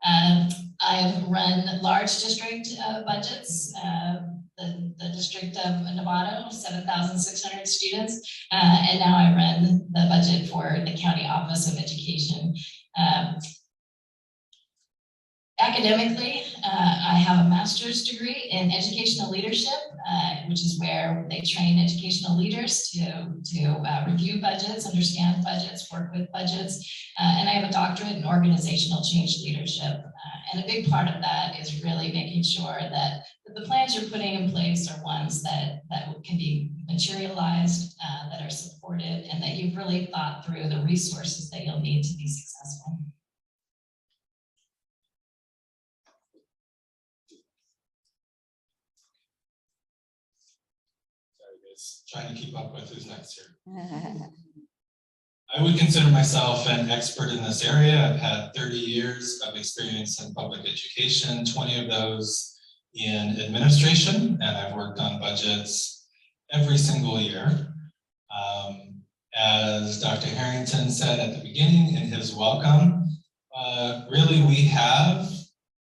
I've run large district budgets. The District of Novato, 7,600 students, and now I run the budget for the County Office of Education. Academically, I have a master's degree in educational leadership, which is where they train educational leaders to review budgets, understand budgets, work with budgets, and I have a doctorate in organizational change leadership. And a big part of that is really making sure that the plans you're putting in place are ones that can be materialized, that are supported, and that you've really thought through the resources that you'll need to be successful. Trying to keep up with who's next here. I would consider myself an expert in this area. I've had 30 years of experience in public education, 20 of those in administration, and I've worked on budgets every single year. As Dr. Harrington said at the beginning in his welcome, really we have,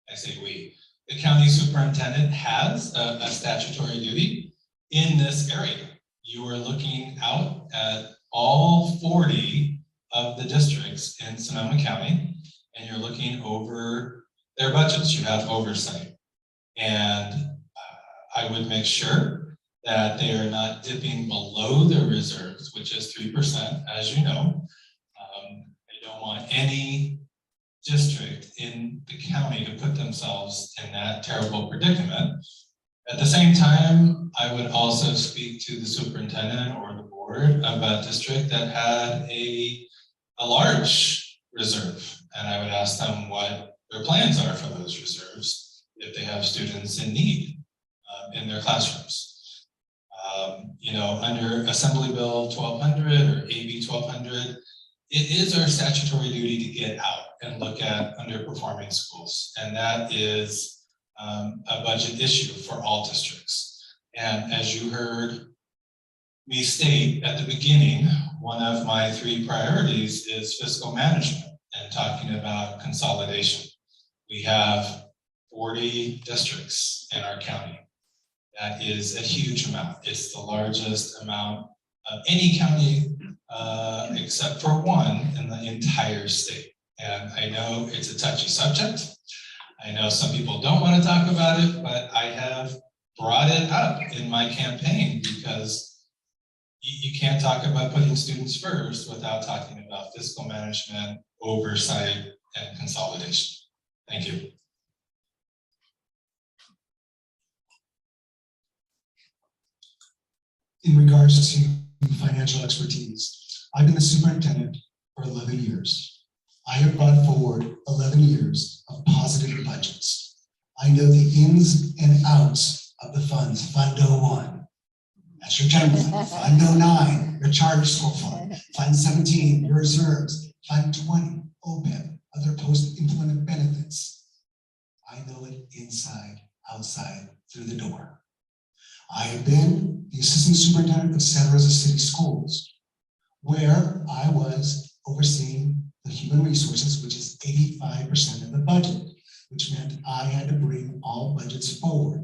I say we, the county superintendent has a statutory duty in this area. You are looking out at all 40 of the districts in Sonoma County, and you're looking over their budgets. You have oversight. And I would make sure that they are not dipping below their reserves, which is 3%, as you know. I don't want any district in the county to put themselves in that terrible predicament. At the same time, I would also speak to the superintendent or the board of a district that had a large reserve. And I would ask them what their plans are for those reserves if they have students in need in their classrooms. You know, under Assembly Bill 1200 or AB 1200, it is our statutory duty to get out and look at underperforming schools. And that is a budget issue for all districts. And as you heard me state at the beginning, one of my 3 priorities is fiscal management and talking about consolidation. We have 40 districts in our county. That is a huge amount. It's the largest amount of any county except for one in the entire state. And I know it's a touchy subject. I know some people don't want to talk about it, but I have brought it up in my campaign because you can't talk about putting students first without talking about fiscal management, oversight, and consolidation. Thank you. In regards to financial expertise, I've been the superintendent for 11 years. I have brought forward 11 years of positive budgets. I know the ins and outs of the funds. Fund 01, that's your general fund. Fund 09, your charter school fund. Fund 17, your reserves. Fund 20, OPEB, other post-employment benefits. I know it inside, outside, through the door. I have been the assistant superintendent of Santa Rosa City Schools, where I was overseeing the human resources, which is 85% of the budget, which meant I had to bring all budgets forward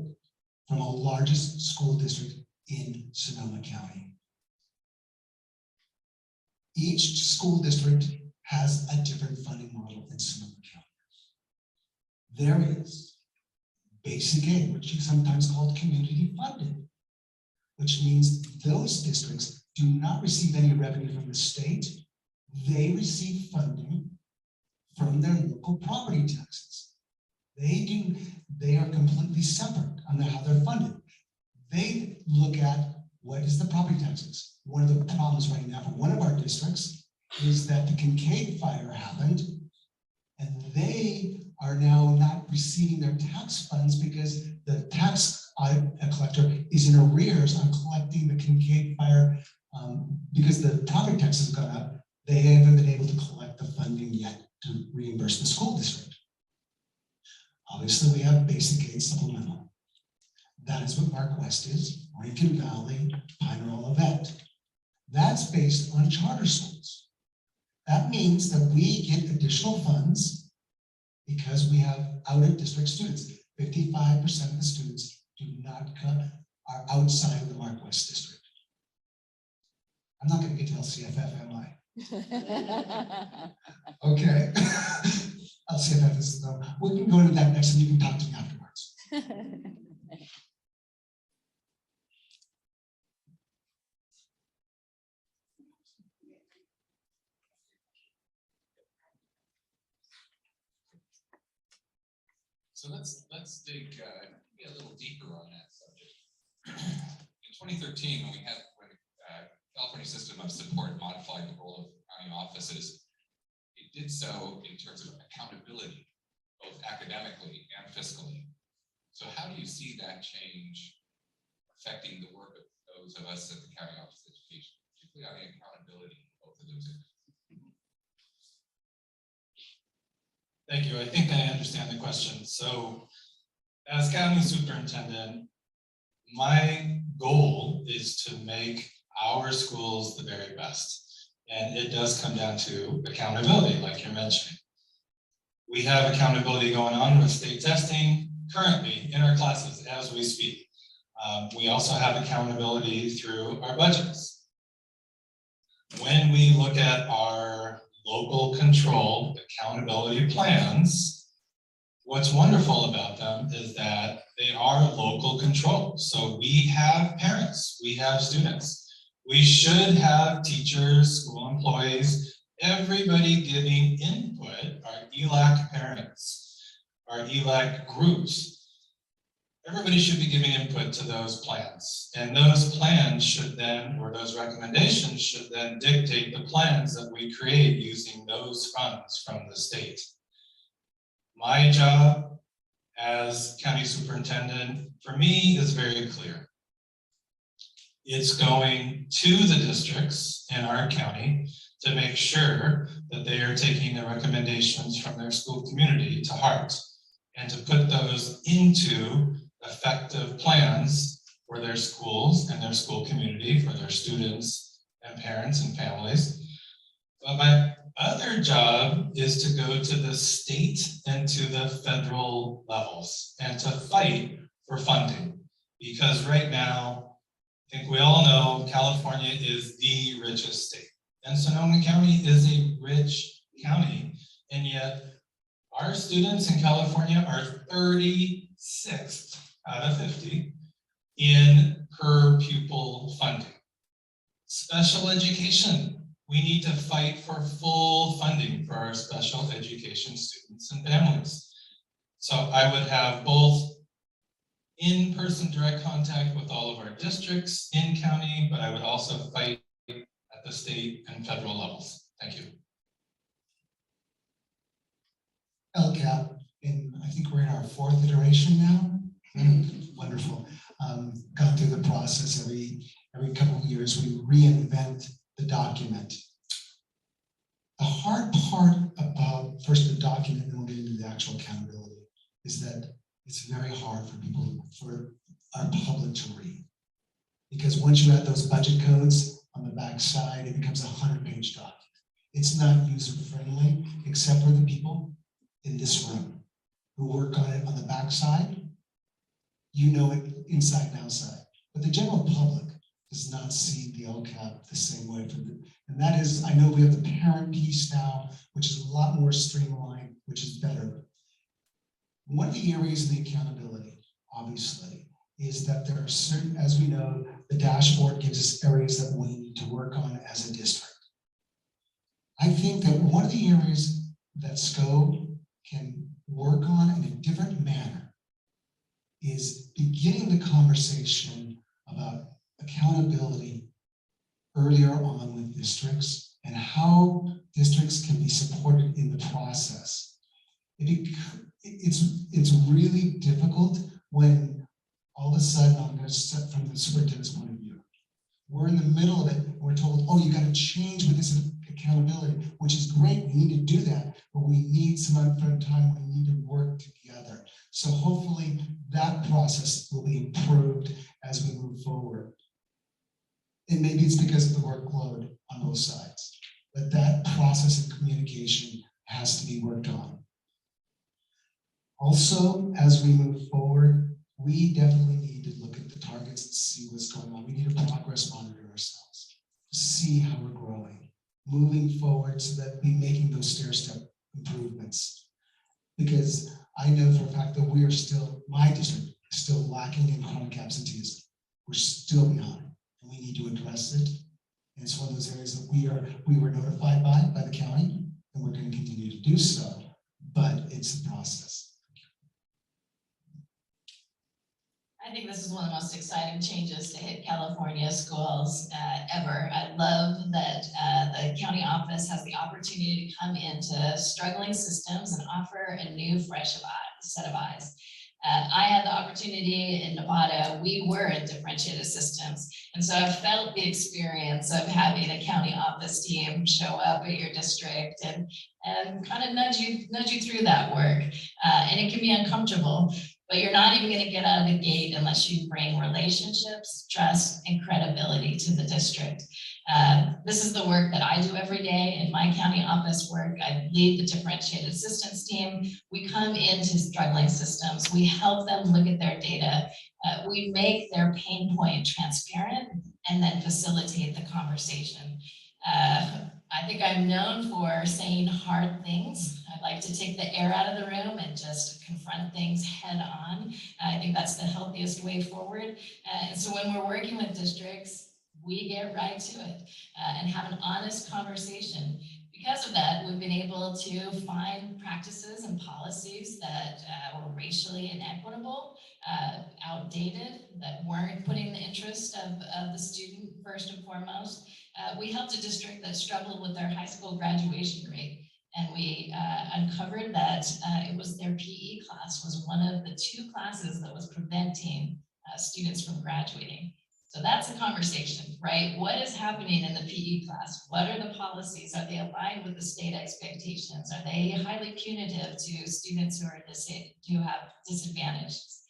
from the largest school district in Sonoma County. Each school district has a different funding model in Sonoma County. There is basic aid, which is sometimes called community funded, which means those districts do not receive any revenue from the state. They receive funding from their local property taxes. They are completely separate on how they're funded. They look at what is the property taxes. One of the problems right now for one of our districts is that the Kincaid fire happened, and they are now not receiving their tax funds because the tax collector is in arrears on collecting the Kincaid fire because the property taxes have gone up. They haven't been able to collect the funding yet to reimburse the school district. Obviously, we have basic aid supplemental. That is what Mark West is, Rankin Valley, Pine Roll Event. That's based on charter schools. That means that we get additional funds because we have out-of-district students. 55% of the students are outside of the Mark West district. I'm not going to get to LCFF, am I? Okay. LCFF is though. We can go into that next, and you can talk to me afterwards. So let's dig a little deeper on that subject. In 2013, when California System of Support modified the role of county offices, it did so in terms of accountability, both academically and fiscally. So how do you see that change affecting the work of those of us at the County Office of Education, particularly on the accountability of both of those areas? Thank you. I think I understand the question. So as county superintendent, my goal is to make our schools the very best. And it does come down to accountability, like you're mentioning. We have accountability going on with state testing currently in our classes as we speak. We also have accountability through our budgets. When we look at our local control accountability plans, what's wonderful about them is that they are local control. So we have parents, we have students. We should have teachers, school employees, everybody giving input, our ELAC parents, our ELAC groups. Everybody should be giving input to those plans. And those plans should then, or those recommendations should then dictate the plans that we create using those funds from the state. My job as county superintendent, for me, is very clear. It's going to the districts in our county to make sure that they are taking the recommendations from their school community to heart and to put those into effective plans for their schools and their school community, for their students and parents and families. But my other job is to go to the state and to the federal levels and to fight for funding. Because right now, I think we all know California is the richest state. And Sonoma County is a rich county. And yet our students in California are 36th out of 50 in per pupil funding. Special education, we need to fight for full funding for our special education students and families. So I would have both in-person direct contact with all of our districts in county, but I would also fight at the state and federal levels. Thank you. LCAP, I think we're in our 4th iteration now. Wonderful. Gone through the process every couple of years. We reinvent the document. The hard part about first the document and then we'll get into the actual accountability is that it's very hard for people, for our public to read. Because once you add those budget codes on the back side, it becomes a 100-page document. It's not user-friendly, except for the people in this room who work on it on the back side. You know it inside and outside. But the general public does not see the LCAP the same way. And that is, I know we have the parent piece now, which is a lot more streamlined, which is better. One of the areas of the accountability, obviously, is that there are certain, as we know, the dashboard gives us areas that we need to work on as a district. I think that one of the areas that SCO can work on in a different manner is beginning the conversation about accountability earlier on with districts and how districts can be supported in the process. It's really difficult when all of a sudden, I'm going to set from the superintendent's point of view, we're in the middle of it, and we're told, oh, you got to change with this accountability, which is great, we need to do that, but we need some upfront time, we need to work together. So hopefully that process will be improved as we move forward. And maybe it's because of the workload on both sides, but that process of communication has to be worked on. Also, as we move forward, we definitely need to look at the targets and see what's going on. We need to progress monitor ourselves, see how we're growing, moving forward so that we're making those stair-step improvements. Because I know for a fact that we are still, my district is still lacking in chronic absenteeism. We're still behind, and we need to address it. And it's one of those areas that we were notified by the county, and we're going to continue to do so, but it's a process. I think this is one of the most exciting changes to hit California schools ever. I love that the county office has the opportunity to come into struggling systems and offer a new, fresh set of eyes. I had the opportunity in Nevada, we were in differentiated systems. And so I felt the experience of having a county office team show up at your district and kind of nudge you through that work. And it can be uncomfortable, but you're not even going to get out of the gate unless you bring relationships, trust, and credibility to the district. This is the work that I do every day in my county office work. I lead the differentiated systems team. We come into struggling systems. We help them look at their data. We make their pain point transparent and then facilitate the conversation. I think I'm known for saying hard things. I like to take the air out of the room and just confront things head on. I think that's the healthiest way forward. And so when we're working with districts, we get right to it and have an honest conversation. Because of that, we've been able to find practices and policies that were racially inequitable, outdated, that weren't putting the interest of the student first and foremost. We helped a district that struggled with their high school graduation rate, and we uncovered that it was their PE class was one of the 2 classes that was preventing students from graduating. So that's a conversation, right? What is happening in the PE class? What are the policies? Are they aligned with the state expectations? Are they highly punitive to students who have disadvantages?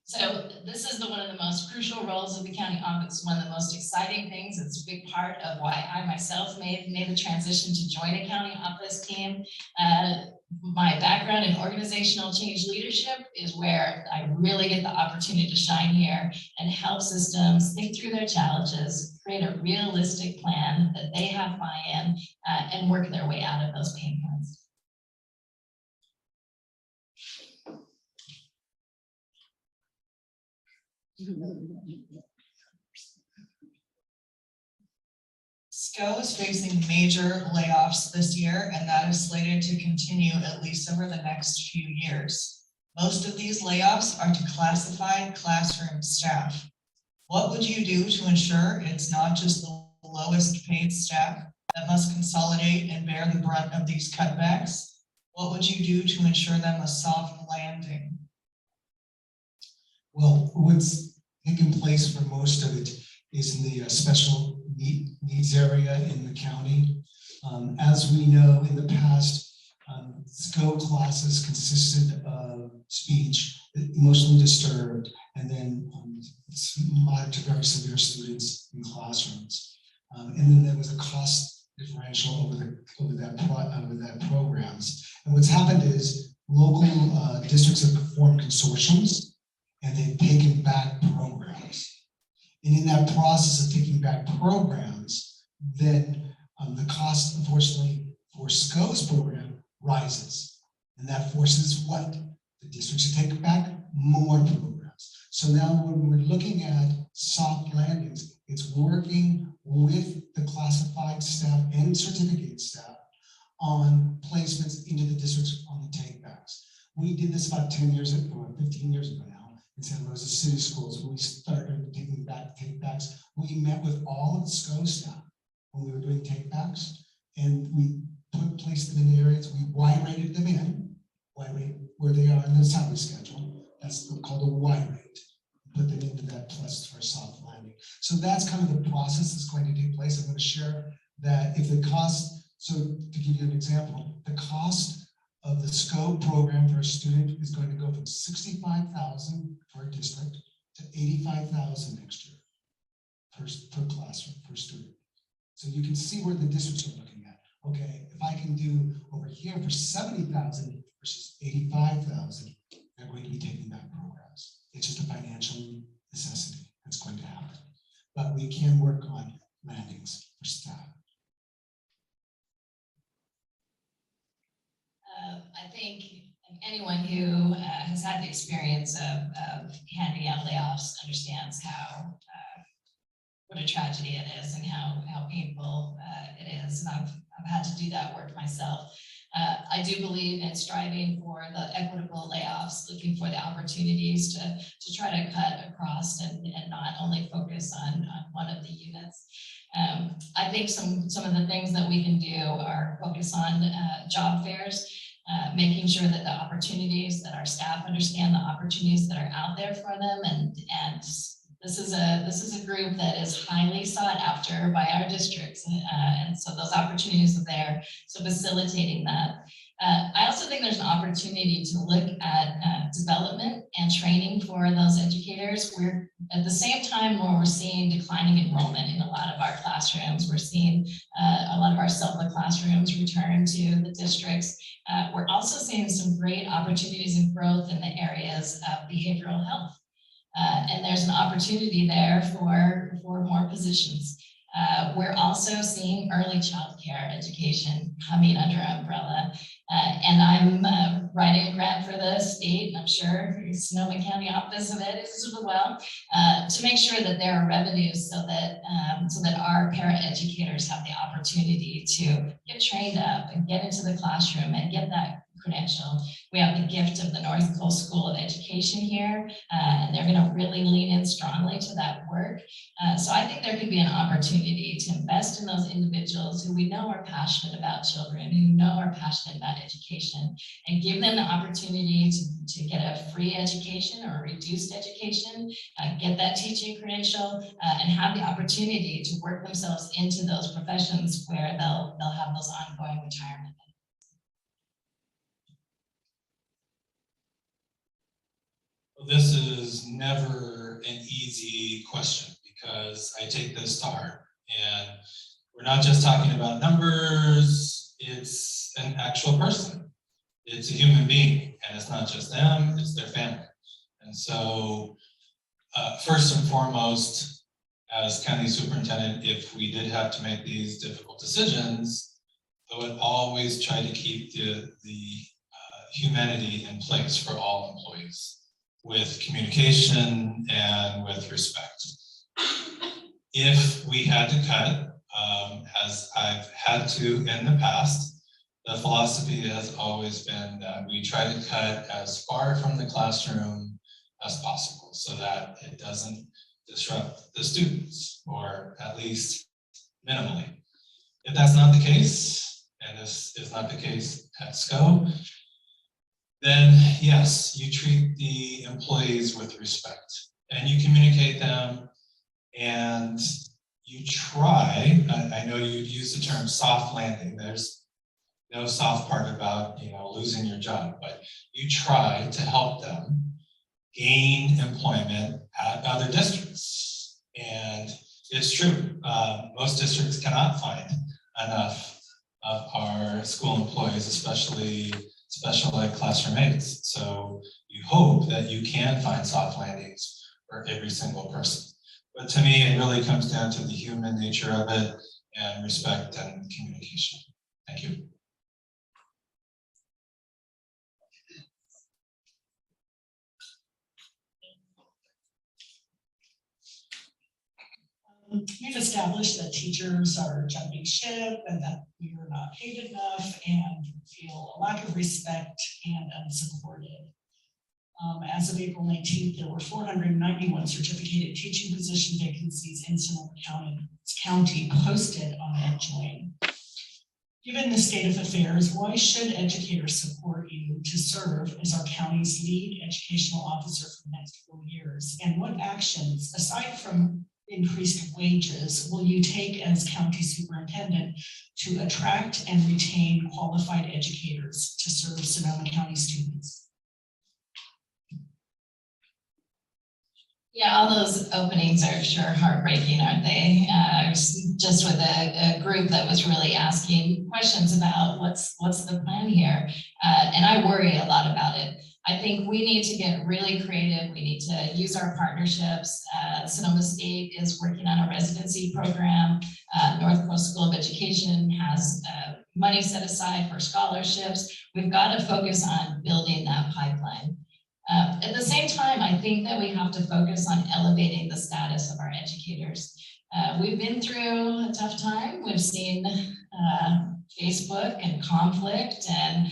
So this is one of the most crucial roles of the county office, one of the most exciting things. It's a big part of why I myself made the transition to join a county office team. My background in organizational change leadership is where I really get the opportunity to shine here and help systems think through their challenges, create a realistic plan that they have buy-in, and work their way out of those pain points. SCO is facing major layoffs this year, and that is slated to continue at least over the next few years. Most of these layoffs are to classified classroom staff. What would you do to ensure it's not just the lowest paid staff that must consolidate and bear the brunt of these cutbacks? What would you do to ensure them a soft landing? Well, what's taken place for most of it is in the special needs area in the county. As we know, in the past, SCO classes consisted of speech, emotionally disturbed, and then moderate to very severe students in classrooms. And then there was a cost differential over that programs. And what's happened is local districts have formed consortiums, and they've taken back programs. And in that process of taking back programs, then the cost, unfortunately, for SCO's program rises. And that forces what? The districts to take back more programs. So now when we're looking at soft landings, it's working with the classified staff and certificate staff on placements into the districts on the takebacks. We did this about 10 years ago, or 15 years ago now, in Santa Rosa City Schools. When we started taking back takebacks, we met with all of the SCO staff when we were doing takebacks, and we placed them in areas, we Y-rated them in, Y-rate where they are in the salary schedule. That's called a Y-rate. Put them into that plus for a soft landing. So that's kind of the process that's going to take place. I'm going to share that if the cost, so to give you an example, the cost of the SCO program for a student is going to go from $65,000 for a district to $85,000 next year per classroom, per student. So you can see where the districts are looking at. Okay, if I can do over here for $70,000 versus $85,000, they're going to be taking back programs. It's just a financial necessity that's going to happen. But we can work on landings for staff. I think anyone who has had the experience of handing out layoffs understands how what a tragedy it is and how painful it is. And I've had to do that work myself. I do believe in striving for the equitable layoffs, looking for the opportunities to try to cut across and not only focus on one of the units. I think some of the things that we can do are focus on job fairs, making sure that the opportunities, that our staff understand the opportunities that are out there for them, and this is a group that is highly sought after by our districts, and so those opportunities are there. So facilitating that. I also think there's an opportunity to look at development and training for those educators. We're at the same time where we're seeing declining enrollment in a lot of our classrooms. We're seeing a lot of our SELPA classrooms return to the districts. We're also seeing some great opportunities and growth in the areas of behavioral health. And there's an opportunity there for more positions. We're also seeing early child care education coming under umbrella. And I'm writing a grant for the state, and I'm sure the Sonoma County office of it is as well, to make sure that there are revenues so that our para-educators have the opportunity to get trained up and get into the classroom and get that credential. We have the gift of the North Coast School of Education here, and they're going to really lean in strongly to that work. So I think there could be an opportunity to invest in those individuals who we know are passionate about children, who know are passionate about education, and give them the opportunity to get a free education or a reduced education, get that teaching credential, and have the opportunity to work themselves into those professions where they'll have those ongoing retirement. This is never an easy question because I take this to heart, and we're not just talking about numbers, it's an actual person. It's a human being, and it's not just them, it's their family. And so first and foremost, as county superintendent, if we did have to make these difficult decisions, I would always try to keep the humanity in place for all employees, with communication and with respect. If we had to cut, as I've had to in the past, the philosophy has always been that we try to cut as far from the classroom as possible so that it doesn't disrupt the students, or at least minimally. If that's not the case, and this is not the case at SCO, then yes, you treat the employees with respect and you communicate them, and you try, I know you'd use the term soft landing, there's no soft part about losing your job, but you try to help them gain employment at other districts. And it's true, most districts cannot find enough of our school employees, especially special ed classroom aides. So you hope that you can find soft landings for every single person. But to me, it really comes down to the human nature of it and respect and communication. Thank you. We've established that teachers are jumping ship and that we are not paid enough and feel a lack of respect and unsupported. As of April 19th, there were 491 certificated teaching position vacancies in Sonoma County posted on EdJoin. Given the state of affairs, why should educators support you to serve as our county's lead educational officer for the next 4 years? And what actions, aside from increased wages, will you take as county superintendent to attract and retain qualified educators to serve Sonoma County students? Yeah, all those openings are sure heartbreaking, aren't they? Just with a group that was really asking questions about what's the plan here. And I worry a lot about it. I think we need to get really creative. We need to use our partnerships. Sonoma State is working on a residency program. North Coast School of Education has money set aside for scholarships. We've got to focus on building that pipeline. At the same time, I think that we have to focus on elevating the status of our educators. We've been through a tough time. We've seen Facebook and conflict and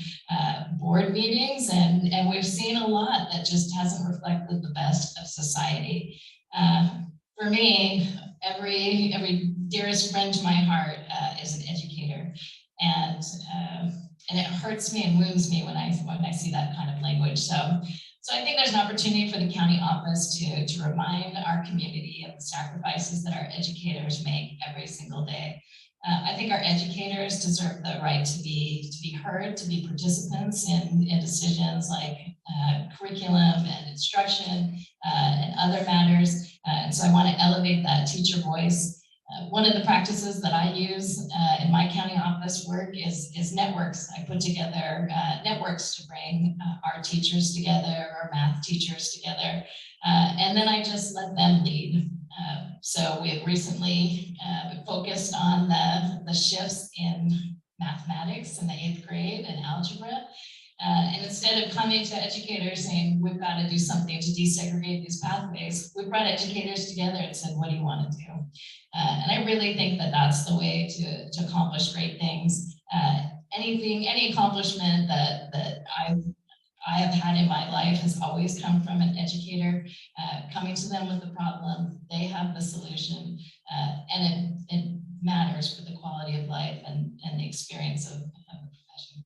board meetings, and we've seen a lot that just hasn't reflected the best of society. For me, every dearest friend to my heart is an educator, and it hurts me and wounds me when I see that kind of language. So I think there's an opportunity for the county office to remind our community of the sacrifices that our educators make every single day. I think our educators deserve the right to be heard, to be participants in decisions like curriculum and instruction and other matters. And so I want to elevate that teacher voice. One of the practices that I use in my county office work is networks. I put together networks to bring our teachers together, our math teachers together, and then I just let them lead. So we have recently focused on the shifts in mathematics in the 8th grade and algebra. And instead of coming to educators saying, we've got to do something to desegregate these pathways, we brought educators together and said, what do you want to do? And I really think that that's the way to accomplish great things. Any accomplishment that I have had in my life has always come from an educator coming to them with the problem. They have the solution, and it matters for the quality of life and the experience of the profession.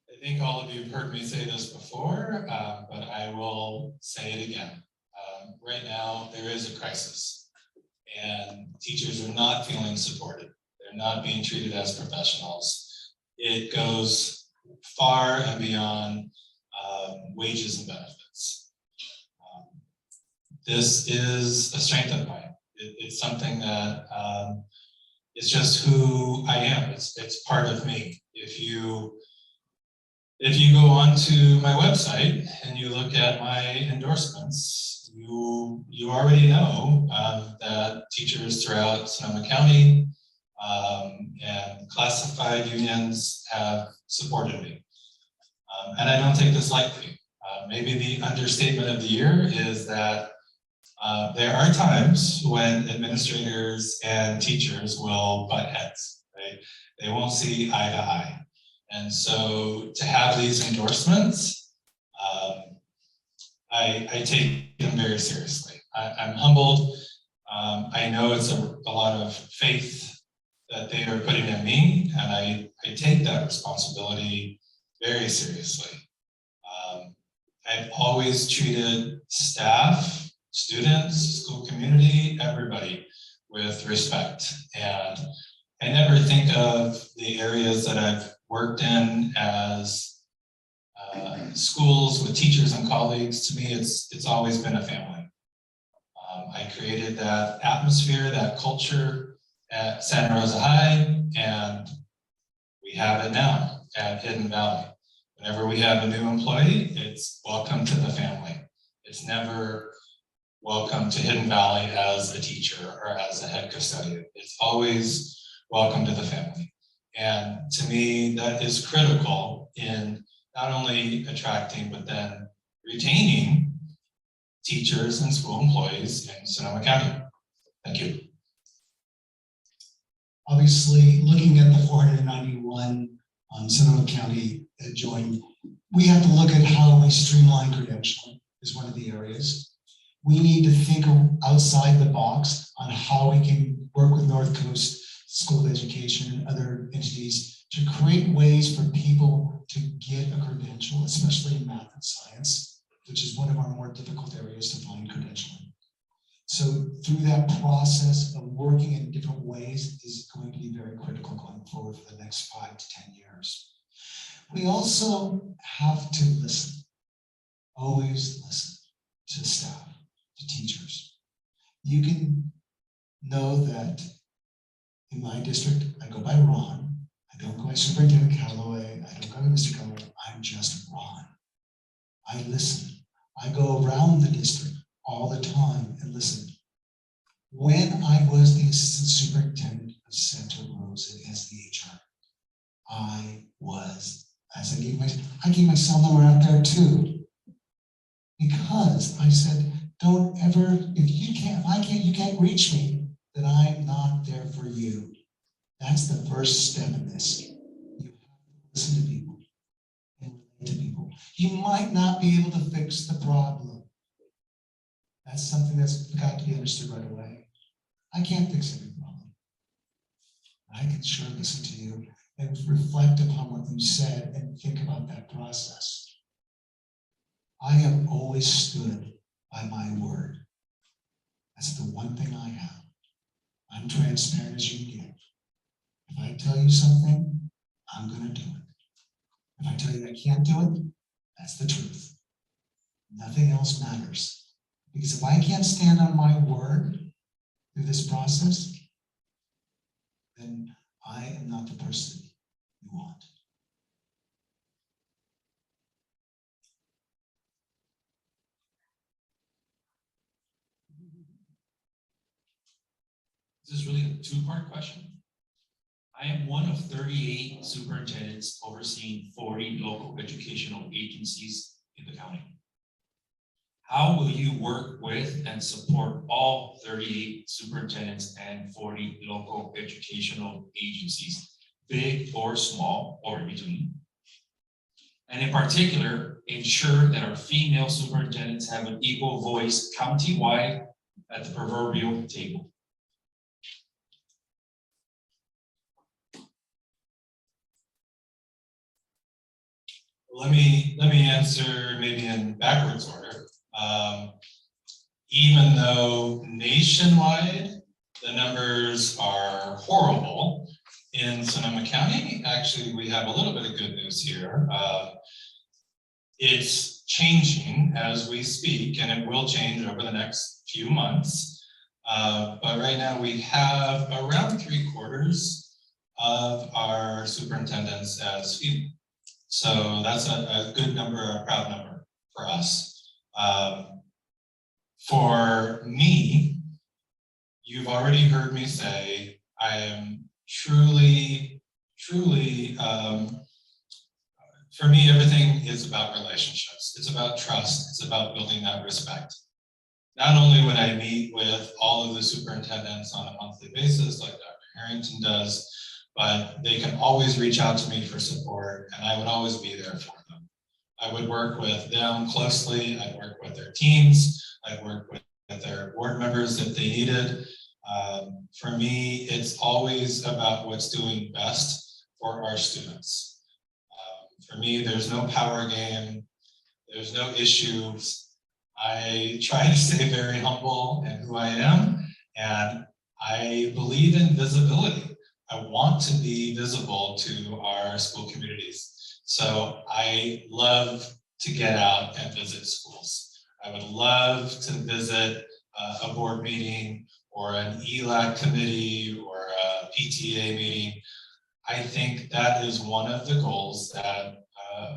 I think all of you have heard me say this before, but I will say it again. Right now, there is a crisis, and teachers are not feeling supported. They're not being treated as professionals. It goes far and beyond wages and benefits. This is a strength of mine. It's something that it's just who I am. It's part of me. If you go onto my website and you look at my endorsements, you already know that teachers throughout Sonoma County and classified unions have supported me. And I don't take this lightly. Maybe the understatement of the year is that there are times when administrators and teachers will butt heads. They won't see eye to eye. And so to have these endorsements, I take them very seriously. I'm humbled. I know it's a lot of faith that they are putting in me, and I take that responsibility very seriously. I've always treated staff, students, school community, everybody with respect. And I never think of the areas that I've worked in as schools with teachers and colleagues, to me, it's always been a family. I created that atmosphere, that culture at Santa Rosa High, and we have it now at Hidden Valley. Whenever we have a new employee, it's welcome to the family. It's never welcome to Hidden Valley as a teacher or as a head custodian. It's always welcome to the family. And to me, that is critical in not only attracting, but then retaining teachers and school employees in Sonoma County. Thank you. Obviously, looking at the 491 Sonoma County joined, we have to look at how we streamline credentialing is one of the areas. We need to think outside the box on how we can work with North Coast School of Education and other entities to create ways for people to get a credential, especially in math and science, which is one of our more difficult areas to find credentialing. So through that process of working in different ways is going to be very critical going forward for the next 5 to 10 years. We also have to listen, always listen to staff, to teachers. You can know that in my district, I go by Ron. I don't go by Superintendent Calloway. I don't go by Mr. Calloway. I'm just Ron. I listen. I go around the district all the time and listen. When I was the assistant superintendent of Santa Rosa as the HR, I gave my cell number out there too. Because I said, don't ever, you can't reach me, then I'm not there for you. That's the first step in this. You have to listen to people and relate to people. You might not be able to fix the problem. That's something that's got to be understood right away. I can't fix every problem. I can sure listen to you and reflect upon what you said and think about that process. I have always stood by my word. That's the one thing I have. I'm transparent as you can get. If I tell you something, I'm going to do it. If I tell you I can't do it, that's the truth. Nothing else matters. Because if I can't stand on my word through this process, then I am not the person you want. This is really a two-part question. I am one of 38 superintendents overseeing 40 local educational agencies in the county. How will you work with and support all 38 superintendents and 40 local educational agencies, big or small or in between? And in particular, ensure that our female superintendents have an equal voice countywide at the proverbial table. Let me answer maybe in backwards order. Even though nationwide the numbers are horrible, in Sonoma County, actually we have a little bit of good news here. It's changing as we speak, and it will change over the next few months. But right now we have around 3/4 of our superintendents as female. So that's a good number, a proud number for us. For me, you've already heard me say, I am truly, for me, everything is about relationships. It's about trust. It's about building that respect. Not only would I meet with all of the superintendents on a monthly basis, like Dr. Harrington does, but they can always reach out to me for support, and I would always be there for them. I would work with them closely. I'd work with their teams. I'd work with their board members if they needed. For me, it's always about what's doing best for our students. For me, there's no power game. There's no issues. I try to stay very humble in who I am, and I believe in visibility. want to be visible to our school communities. So I love to get out and visit schools. I would love to visit a board meeting or an ELAC committee or a PTA meeting. I think that is one of the goals that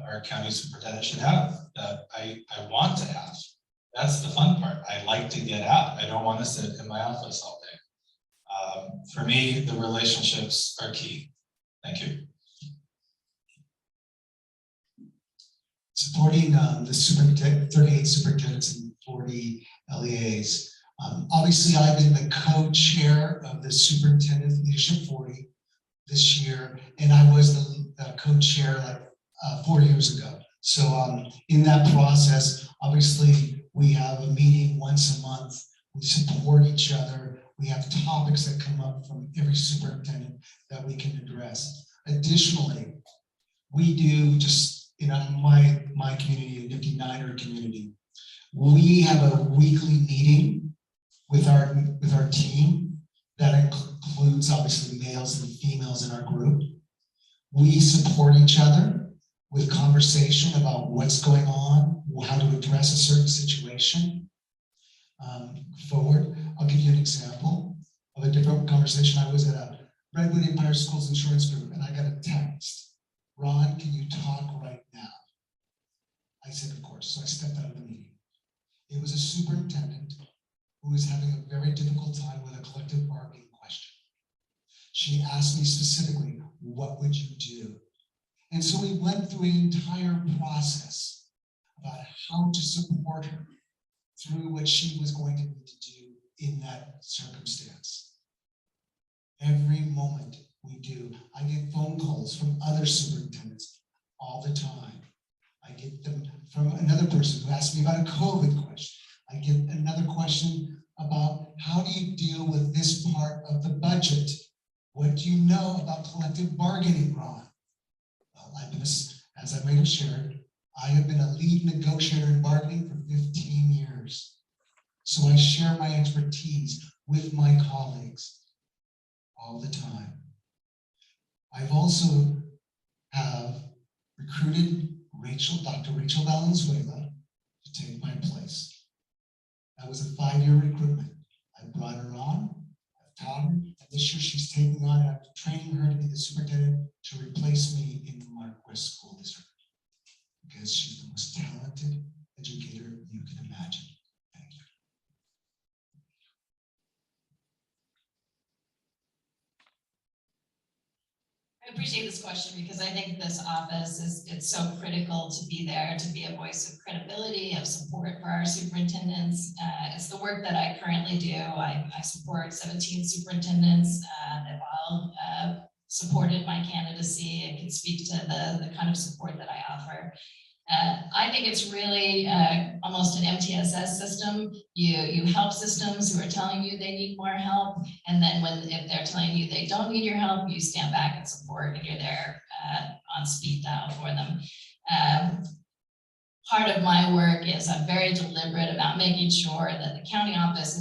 our county superintendent should have, that I want to have. That's the fun part. I like to get out. I don't want to sit in my office all day. For me, the relationships are key. Thank you. Supporting the 38 superintendents and 40 LEAs. Obviously, I've been the co-chair of the Superintendent Leadership 40 this year, and I was the co-chair like 4 years ago. So in that process, obviously, we have a meeting once a month. We support each other. We have topics that come up from every superintendent that we can address. Additionally, we do just in my community, the 59er community, we have a weekly meeting with our team that includes obviously males and females in our group. We support each other with conversation about what's going on, how to address a certain situation forward. I'll give you an example of a different conversation. I was at a Redwood Empire Schools Insurance Group and I got a text. Ron, can you talk right now? I said, of course. So I stepped out of the meeting. It was a superintendent who was having a very difficult time with a collective bargaining question. She asked me specifically, what would you do? And so we went through an entire process about how to support her through what she was going to need to do in that circumstance. Every moment we do, I get phone calls from other superintendents all the time. I get them from another person who asked me about a COVID question. I get another question about how do you deal with this part of the budget? What do you know about collective bargaining, Ron? Well, I've been, as I might have shared, I have been a lead negotiator in bargaining for 15 years. So I share my expertise with my colleagues all the time. I've also have recruited Dr. Rachel Valenzuela to take my place. That was a 5-year recruitment. I brought her on, I've taught her, and this year she's taking on, and I'm training her to be the superintendent to replace me in the Marquest School District, because she's the most talented educator you can imagine. Thank you. I appreciate this question because I think this office it's so critical to be there, to be a voice of credibility, of support for our superintendents. It's the work that I currently do. I support 17 superintendents that all supported my candidacy and can speak to the kind of support that I offer. I think it's really almost an MTSS system. You help systems who are telling you they need more help, and then if they're telling you they don't need your help, you stand back and support, and you're there on speed dial for them. Part of my work is I'm very deliberate about making sure that the county office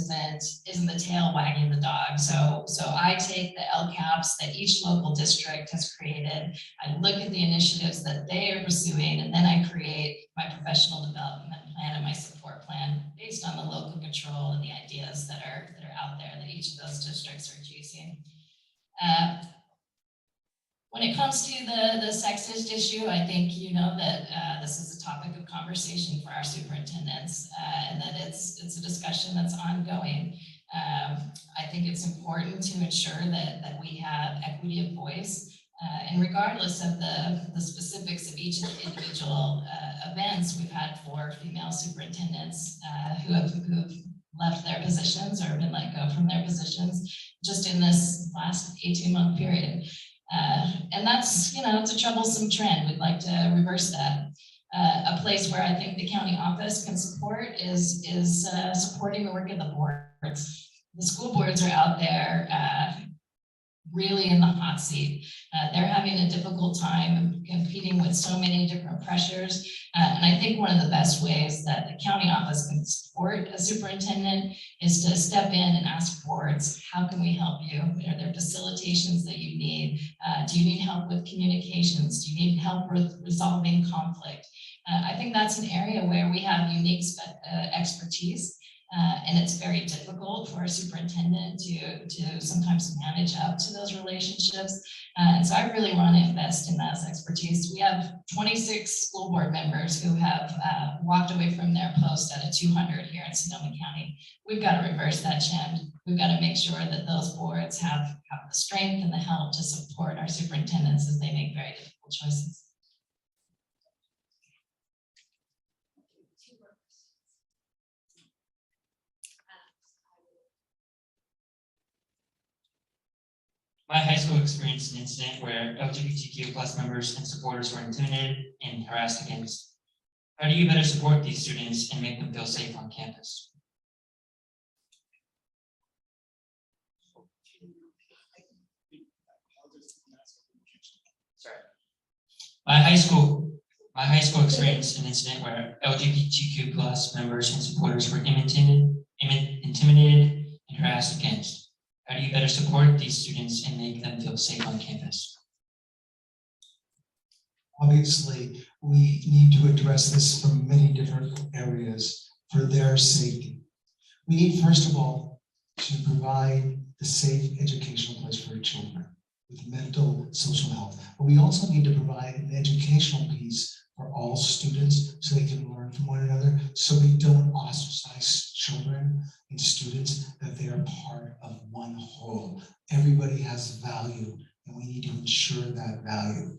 isn't the tail wagging the dog. So I take the LCAPs that each local district has created. I look at the initiatives that they are pursuing, and then I create my professional development plan and my support plan based on the local control and the ideas that are out there that each of those districts are chasing. When it comes to the sexist issue, I think you know that this is a topic of conversation for our superintendents, and that it's a discussion that's ongoing. I think it's important to ensure that we have equity of voice, and regardless of the specifics of each individual events, we've had 4 female superintendents who have left their positions or been let go from their positions just in this last 18-month period. And that's, it's a troublesome trend. We'd like to reverse that. A place where I think the county office can support is supporting the work of the boards. The school boards are out there really in the hot seat. They're having a difficult time competing with so many different pressures. And I think one of the best ways that the county office can support a superintendent is to step in and ask boards, how can we help you? Are there facilitations that you need? Do you need help with communications? Do you need help with resolving conflict? I think that's an area where we have unique expertise. And it's very difficult for a superintendent to sometimes manage up to those relationships. And so I really want to invest in that expertise. We have 26 school board members who have walked away from their post out of 200 here in Sonoma County. We've got to reverse that trend. We've got to make sure that those boards have the strength and the help to support our superintendents as they make very difficult choices. My high school experienced an incident where LGBTQ plus members and supporters were intimidated and harassed against. How do you better support these students and make them feel safe on campus? Sorry. My high school experienced an incident where LGBTQ plus members and supporters were intimidated and harassed against. How do you better support these students and make them feel safe on campus? Obviously, we need to address this from many different areas for their safety. We need, first of all, to provide the safe educational place for children with mental, social health. But we also need to provide an educational piece for all students so they can learn from one another, so we don't ostracize children and students, that they are part of one whole. Everybody has value, and we need to ensure that value.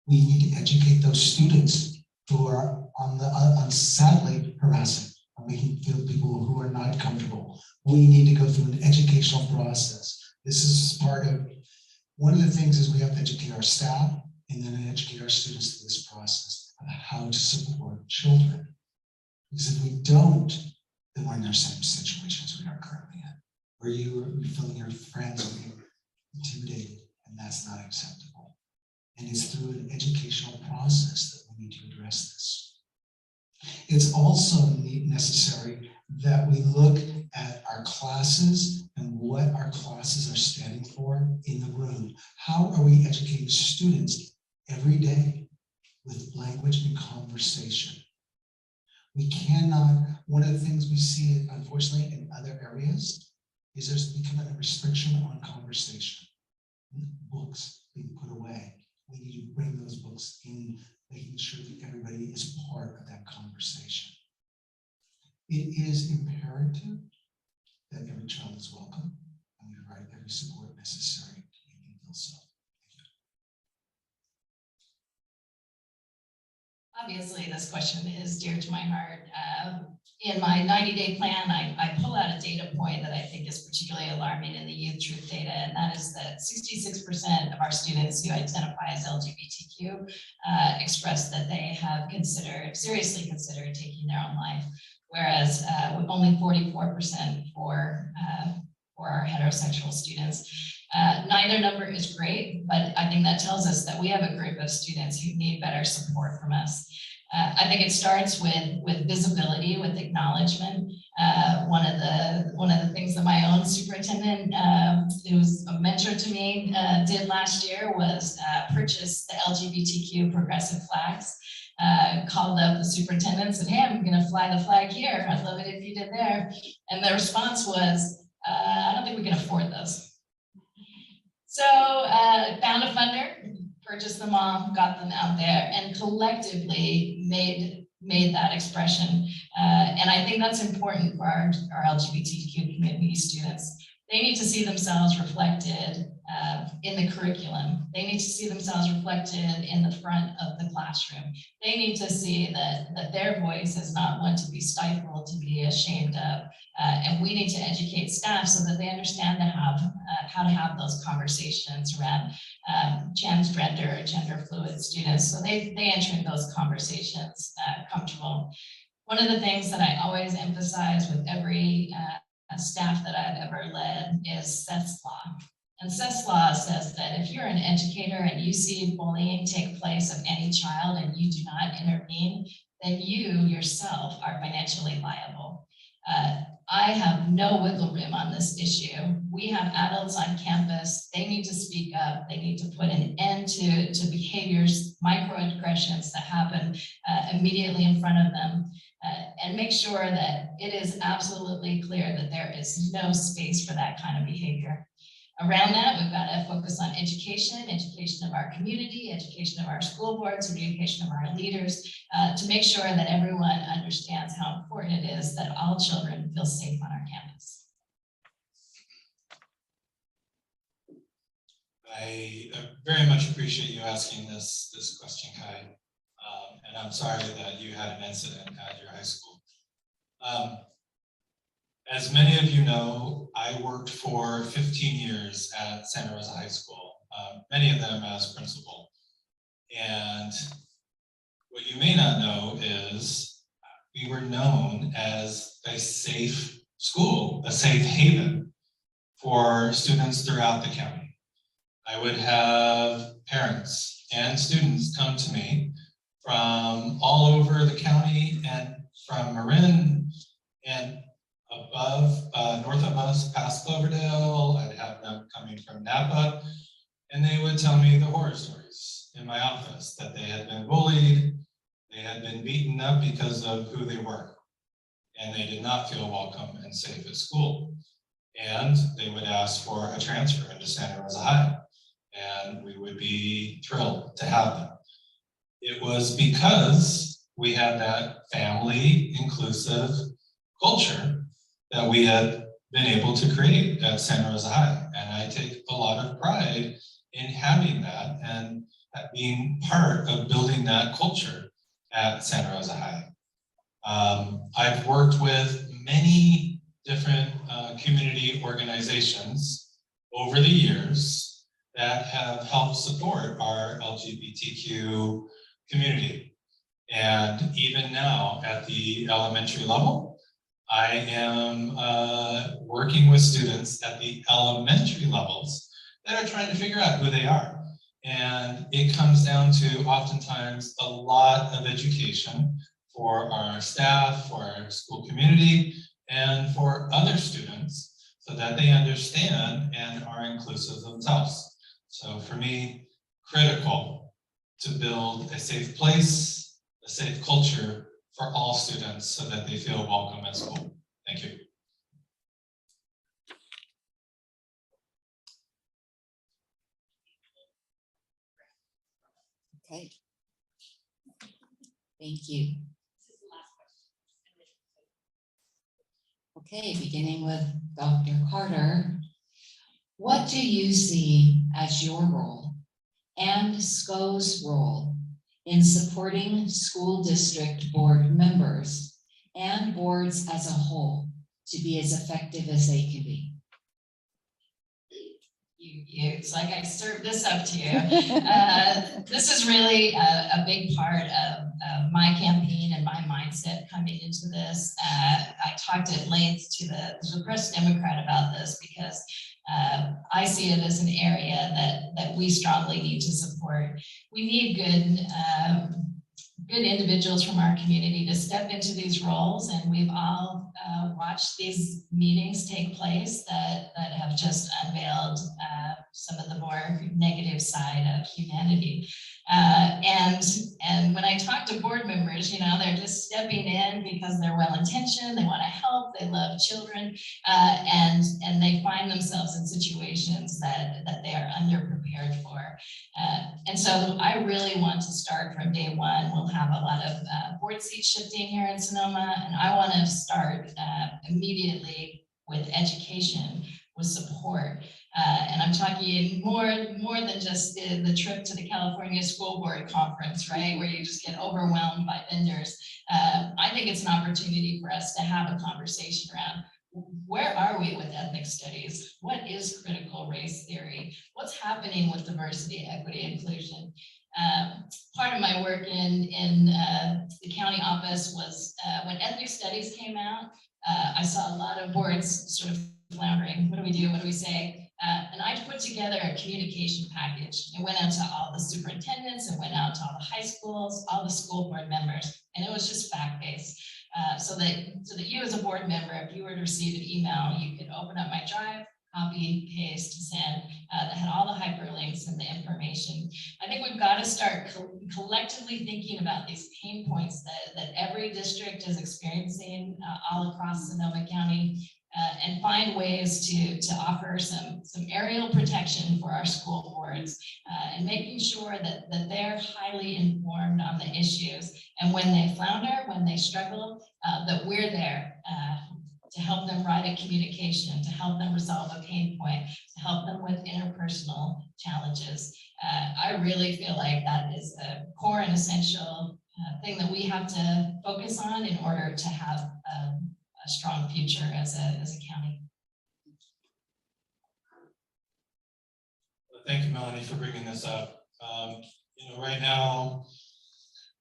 We need to educate those students who are on sadly harassing or making feel people who are not comfortable. We need to go through an educational process. This is part of, one of the things is we have to educate our staff and then educate our students through this process of how to support children. Because if we don't, then we're in the same situations we are currently in, where you're feeling your friends being intimidated, and that's not acceptable. And it's through an educational process that we need to address this. It's also necessary that we look at our classes and what our classes are standing for in the room. How are we educating students every day with language and conversation? We cannot, one of the things we see, unfortunately, in other areas is there's becoming a restriction on conversation. Books being put away. We need to bring those books in, making sure that everybody is part of that conversation. It is imperative that every child is welcome, and we provide every support necessary to make them feel so. Obviously, this question is dear to my heart. In my 90-day plan, I pull out a data point that I think is particularly alarming in the youth truth data, and that is that 66% of our students who identify as LGBTQ express that they have seriously considered taking their own life, whereas only 44% for our heterosexual students. Neither number is great, but I think that tells us that we have a group of students who need better support from us. I think it starts with visibility, with acknowledgement. One of the things that my own superintendent, who's a mentor to me, did last year was purchase the LGBTQ progressive flags. Called up the superintendent and said, "Hey, I'm going to fly the flag here. I'd love it if you did there." And the response was, "I don't think we can afford those." So found a funder, purchased them all, got them out there, and collectively made that expression. And I think that's important for our LGBTQ community students. They need to see themselves reflected in the curriculum. They need to see themselves reflected in the front of the classroom. They need to see that their voice is not one to be stifled, to be ashamed of. And we need to educate staff so that they understand how to have those conversations around transgender, gender fluid students. So they enter in those conversations comfortable. One of the things that I always emphasize with every staff that I've ever led is Seth's Law. And SES law says that if you're an educator and you see bullying take place of any child and you do not intervene, then you yourself are financially liable. I have no wiggle room on this issue. We have adults on campus. They need to speak up. They need to put an end to behaviors, microaggressions that happen immediately in front of them, and make sure that it is absolutely clear that there is no space for that kind of behavior. Around that, we've got to focus on education of our community, education of our school boards, education of our leaders, to make sure that everyone understands how important it is that all children feel safe on our campus. I very much appreciate you asking this question, Kai. And I'm sorry that you had an incident at your high school. As many of you know, I worked for 15 years at Santa Rosa High School, many of them as principal. And what you may not know is we were known as a safe school, a safe haven for students throughout the county. I would have parents and students come to me from all over the county and from Marin and above, north of us, past Cloverdale. I'd have them coming from Napa, and they would tell me the horror stories in my office, that they had been bullied, they had been beaten up because of who they were, and they did not feel welcome and safe at school. And they would ask for a transfer into Santa Rosa High, and we would be thrilled to have them. It was because we had that family inclusive culture that we had been able to create at Santa Rosa High. And I take a lot of pride in having that and being part of building that culture at Santa Rosa High. I've worked with many different community organizations over the years that have helped support our LGBTQ community. And even now at the elementary level, I am working with students at the elementary levels that are trying to figure out who they are. And it comes down to oftentimes a lot of education for our staff, for our school community, and for other students so that they understand and are inclusive themselves. So for me, critical to build a safe place, a safe culture for all students so that they feel welcome at school. Thank you. Okay. Thank you. Okay, beginning with Dr. Carter. What do you see as your role and SCO's role in supporting school district board members and boards as a whole to be as effective as they can be? It's like I served this up to you. This is really a big part of my campaign and my mindset coming into this. I talked at length to the Press Democrat about this because I see it as an area that we strongly need to support. We need good individuals from our community to step into these roles, and we've all watched these meetings take place that have just unveiled some of the more negative side of humanity. And when I talk to board members, they're just stepping in because they're well-intentioned, they want to help, they love children, and they find themselves in situations that they are underprepared for. And so I really want to start from day one. We'll have a lot of board seat shifting here in Sonoma, and I want to start immediately with education, with support. And I'm talking more than just the trip to the California School Board Conference, right, where you just get overwhelmed by vendors. I think it's an opportunity for us to have a conversation around where are we with ethnic studies? What is critical race theory? What's happening with diversity, equity, inclusion? Part of my work in the county office was when ethnic studies came out, I saw a lot of boards sort of floundering. What do we do? What do we say? And I put together a communication package. It went out to all the superintendents, it went out to all the high schools, all the school board members, and it was just fact-based. So that you as a board member, if you were to receive an email, you could open up my drive, copy, paste, send, that had all the hyperlinks and the information. I think we've got to start collectively thinking about these pain points that every district is experiencing all across Sonoma County, and find ways to offer some aerial protection for our school boards, and making sure that they're highly informed on the issues. And when they flounder, when they struggle, that we're there to help them write a communication, to help them resolve a pain point, to help them with interpersonal challenges. I really feel like that is a core and essential thing that we have to focus on in order to have a strong future as a county. Thank you, Melanie, for bringing this up. Right now,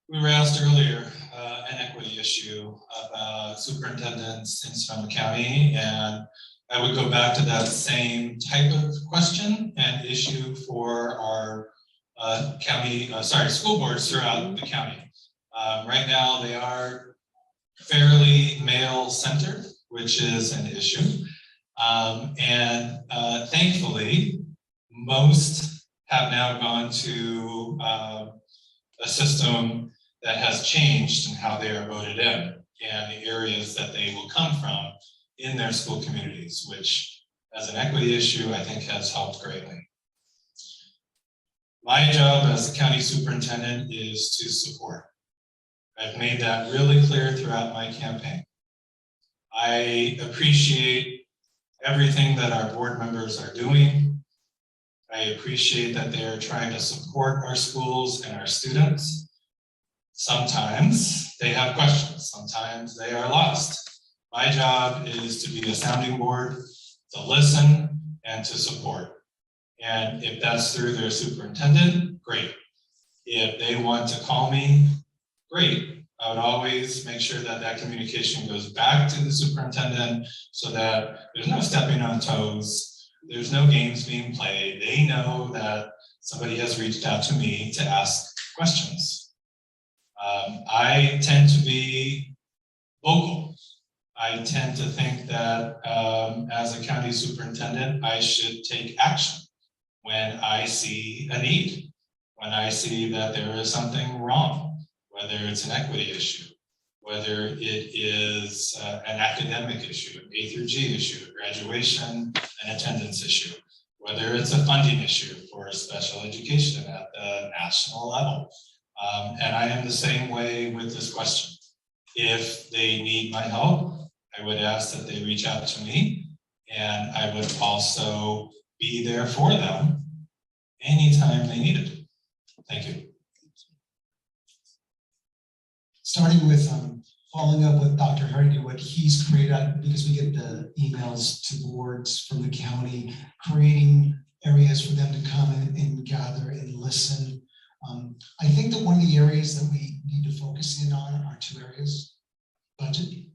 we were asked earlier an equity issue about superintendents in Sonoma County, and I would go back to that same type of question and issue for our school boards throughout the county. Right now, they are fairly male-centered, which is an issue. And thankfully, most have now gone to a system that has changed in how they are voted in and the areas that they will come from in their school communities, which as an equity issue, I think has helped greatly. My job as a county superintendent is to support. I've made that really clear throughout my campaign. I appreciate everything that our board members are doing. I appreciate that they are trying to support our schools and our students. Sometimes they have questions, sometimes they are lost. My job is to be a sounding board, to listen and to support. And if that's through their superintendent, great. If they want to call me, great. I would always make sure that that communication goes back to the superintendent so that there's no stepping on toes, there's no games being played. They know that somebody has reached out to me to ask questions. I tend to be vocal. I tend to think that as a county superintendent, I should take action when I see a need, when I see that there is something wrong, whether it's an equity issue, whether it is an academic issue, an A through G issue, a graduation and attendance issue, whether it's a funding issue for special education at the national level. And I am the same way with this question. If they need my help, I would ask that they reach out to me, and I would also be there for them anytime they need it. Thank you. Starting with following up with Dr. Hardy, what he's created, because we get the emails to boards from the county, creating areas for them to come and gather and listen. I think that one of the areas that we need to focus in on are two areas. Budget.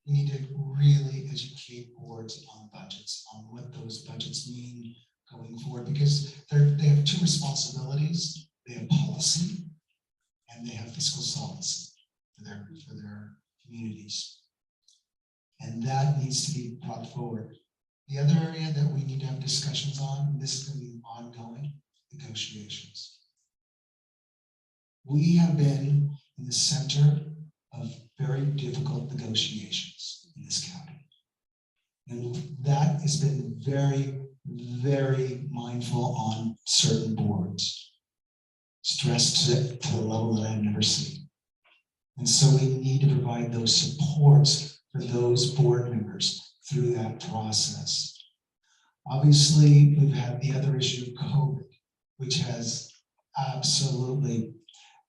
We need to really educate boards on budgets, on what those budgets mean going forward, because they have two responsibilities. They have policy and they have fiscal solvency for their communities. And that needs to be brought forward. The other area that we need to have discussions on, and this is going to be ongoing, negotiations. We have been in the center of very difficult negotiations in this county. And that has been very, very mindful on certain boards, stressed to a level that I've never seen. And so we need to provide those supports for those board members through that process. Obviously, we've had the other issue of COVID, which has absolutely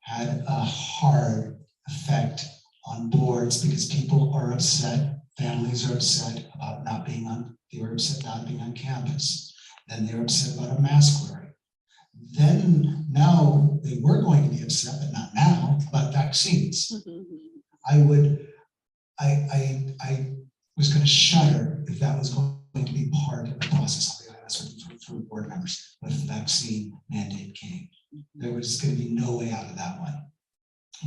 had a hard effect on boards because people are upset, families are upset about not being on, they were upset not being on campus. Then they were upset about a mask wearing. Then now they were going to be upset, but not now, about vaccines. I was going to shudder if that was going going to be part of the process. That's what for board members, but if the vaccine mandate came, there was going to be no way out of that one.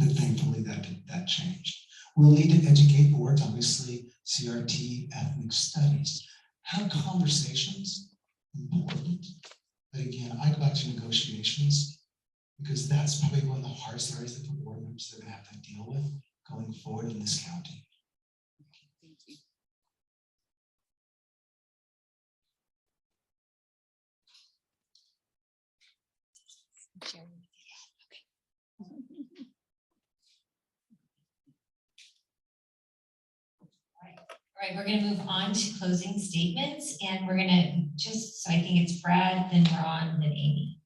But thankfully that changed. We'll need to educate boards, obviously, CRT, ethnic studies. Have conversations, important. But again, I go back to negotiations because that's probably one of the hardest areas that the board members are going to have to deal with going forward in this county. Thank you. All right, we're gonna move on to closing statements, and we're gonna just, so I think it's Brad, then Ron, then Amie.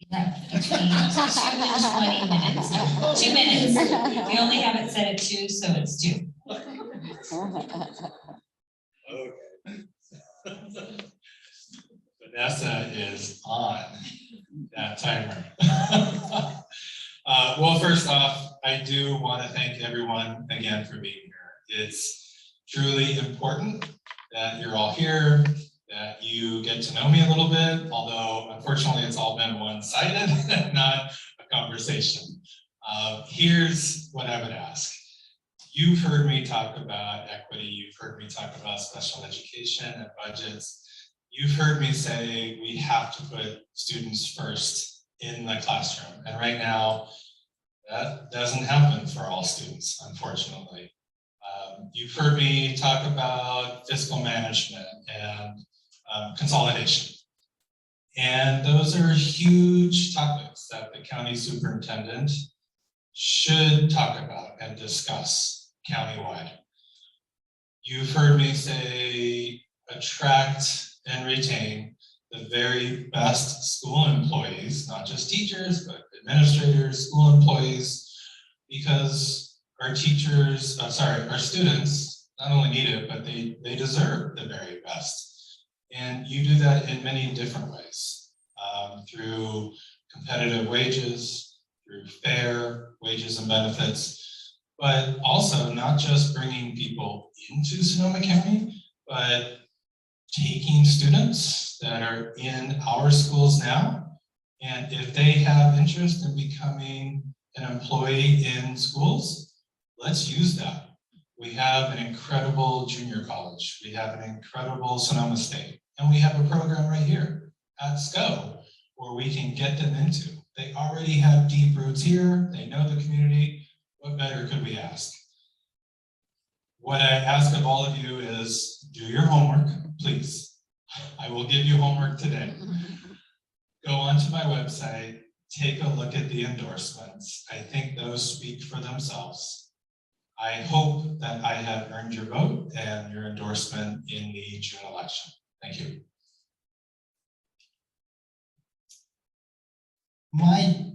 We have between 2 and 20 minutes, no, 2 minutes. We only have it set at 2, so it's 2. Vanessa is on that timer. Well, first off, I do want to thank everyone again for being here. It's truly important that you're all here, that you get to know me a little bit, although unfortunately it's all been one-sided and not a conversation. Here's what I would ask. You've heard me talk about equity, you've heard me talk about special education and budgets. You've heard me say we have to put students first in the classroom. And right now, that doesn't happen for all students, unfortunately. You've heard me talk about fiscal management and consolidation. And those are huge topics that the county superintendent should talk about and discuss countywide. You've heard me say attract and retain the very best school employees, not just teachers, but administrators, school employees, because our teachers, our students not only need it, but they deserve the very best. And you do that in many different ways, through competitive wages, through fair wages and benefits, but also not just bringing people into Sonoma County, but taking students that are in our schools now, and if they have interest in becoming an employee in schools, let's use that. We have an incredible junior college. We have an incredible Sonoma State, and we have a program right here at SCO where we can get them into. They already have deep roots here. They know the community. What better could we ask? What I ask of all of you is do your homework, please. I will give you homework today. Go onto my website, take a look at the endorsements. I think those speak for themselves. I hope that I have earned your vote and your endorsement in the June election. Thank you. My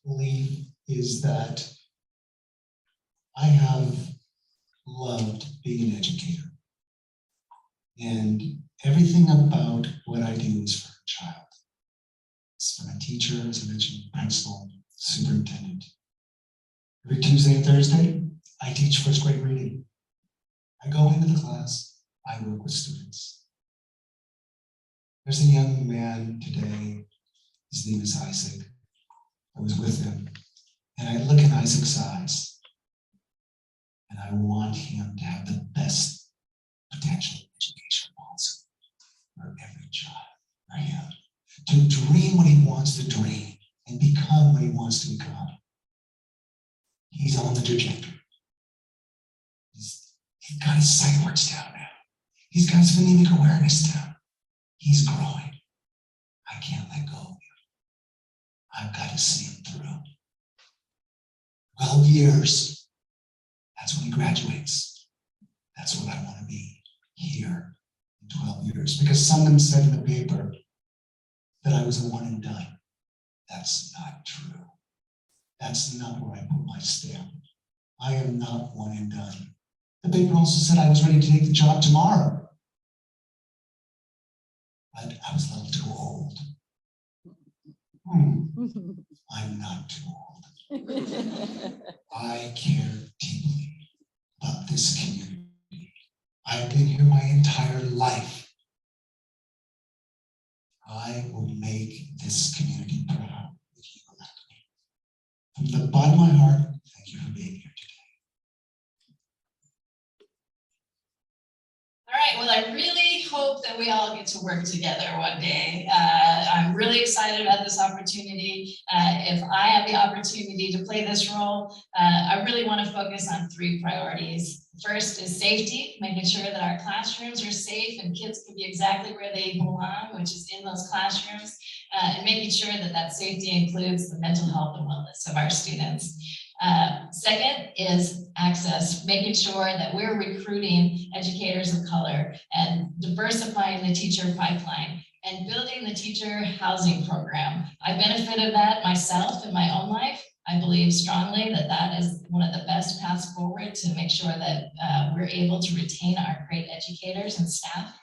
belief is that I have loved being an educator. And everything about what I do is for a child. It's from a teacher, as I mentioned, principal, superintendent. Every Tuesday and Thursday, I teach first grade reading. I go into the class, I work with students. There's a young man today, his name is Isaac. I was with him, and I look in Isaac's eyes, and I want him to have the best potential education possible for every child, for him. To dream what he wants to dream and become what he wants to become. He's on the trajectory. He's got his sight words down now. He's got his phonemic awareness down. He's growing. I can't let go of him. I've got to see him through. 12 years. That's when he graduates. That's what I want to be here in 12 years. Because someone said in the paper that I was a one and done. That's not true. That's not where I put my stamp. I am not one and done. The paper also said I was ready to take the job tomorrow. But I was a little too old. I'm not too old. I care deeply about this community. I've been here my entire life. I will make this community proud if you elect me. From the bottom of my heart, thank you for being here today. All right, well, I really hope that we all get to work together one day. I'm really excited about this opportunity. If I have the opportunity to play this role, I really want to focus on 3 priorities. First is safety, making sure that our classrooms are safe and kids can be exactly where they belong, which is in those classrooms, and making sure that that safety includes the mental health and wellness of our students. Second is access, making sure that we're recruiting educators of color and diversifying the teacher pipeline and building the teacher housing program. I benefited that myself in my own life. I believe strongly that that is one of the best paths forward to make sure that we're able to retain our great educators and staff.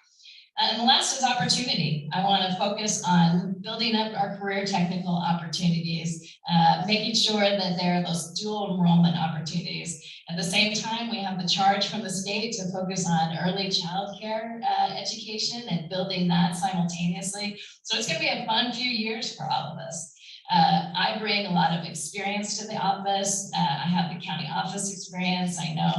And the last is opportunity. I want to focus on building up our career technical opportunities, making sure that there are those dual enrollment opportunities. At the same time, we have the charge from the state to focus on early childcare education and building that simultaneously. So it's going to be a fun few years for all of us. I bring a lot of experience to the office. I have the county office experience. I know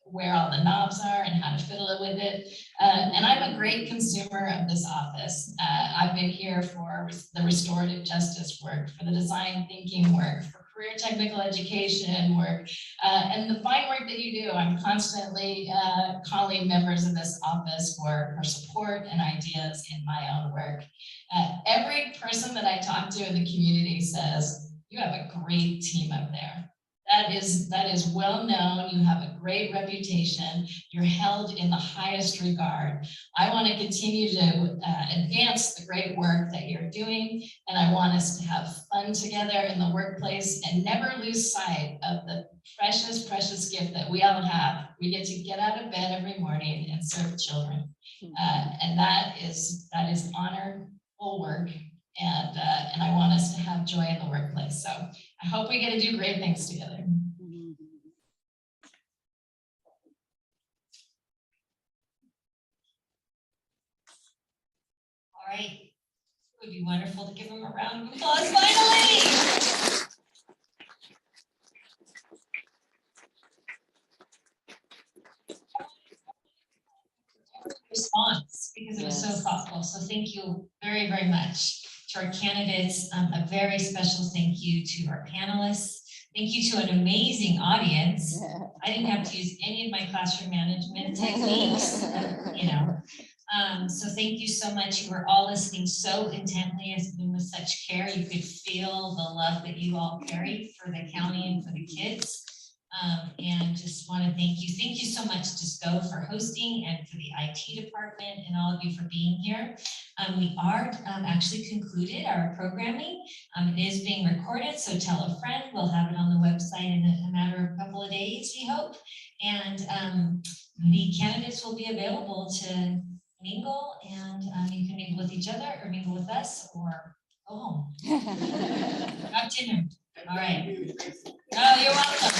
where all the knobs are and how to fiddle with it. And I'm a great consumer of this office. I've been here for the restorative justice work, for the design thinking work, for career technical education work, and the fine work that you do. I'm constantly calling members of this office for support and ideas in my own work. Every person that I talk to in the community says, you have a great team up there. That is well known. You have a great reputation. You're held in the highest regard. I want to continue to advance the great work that you're doing, and I want us to have fun together in the workplace and never lose sight of the precious, precious gift that we all have. We get to get out of bed every morning and serve children, and that is honorable work. And I want us to have joy in the workplace. So I hope we get to do great things together. All right, it would be wonderful to give them a round of applause finally. Response, because it was so thoughtful. So thank you very, very much to our candidates. A very special thank you to our panelists. Thank you to an amazing audience. I didn't have to use any of my classroom management techniques, so thank you so much. You were all listening so intently and with such care. You could feel the love that you all carry for the county and for the kids. And just want to thank you. Thank you so much to SCO for hosting and for the IT department and all of you for being here. We are actually concluded our programming. It is being recorded, so tell a friend. We'll have it on the website in a matter of a couple of days, we hope. And the candidates will be available to mingle, and you can mingle with each other or mingle with us or go home. Have dinner. All right. Oh, you're welcome.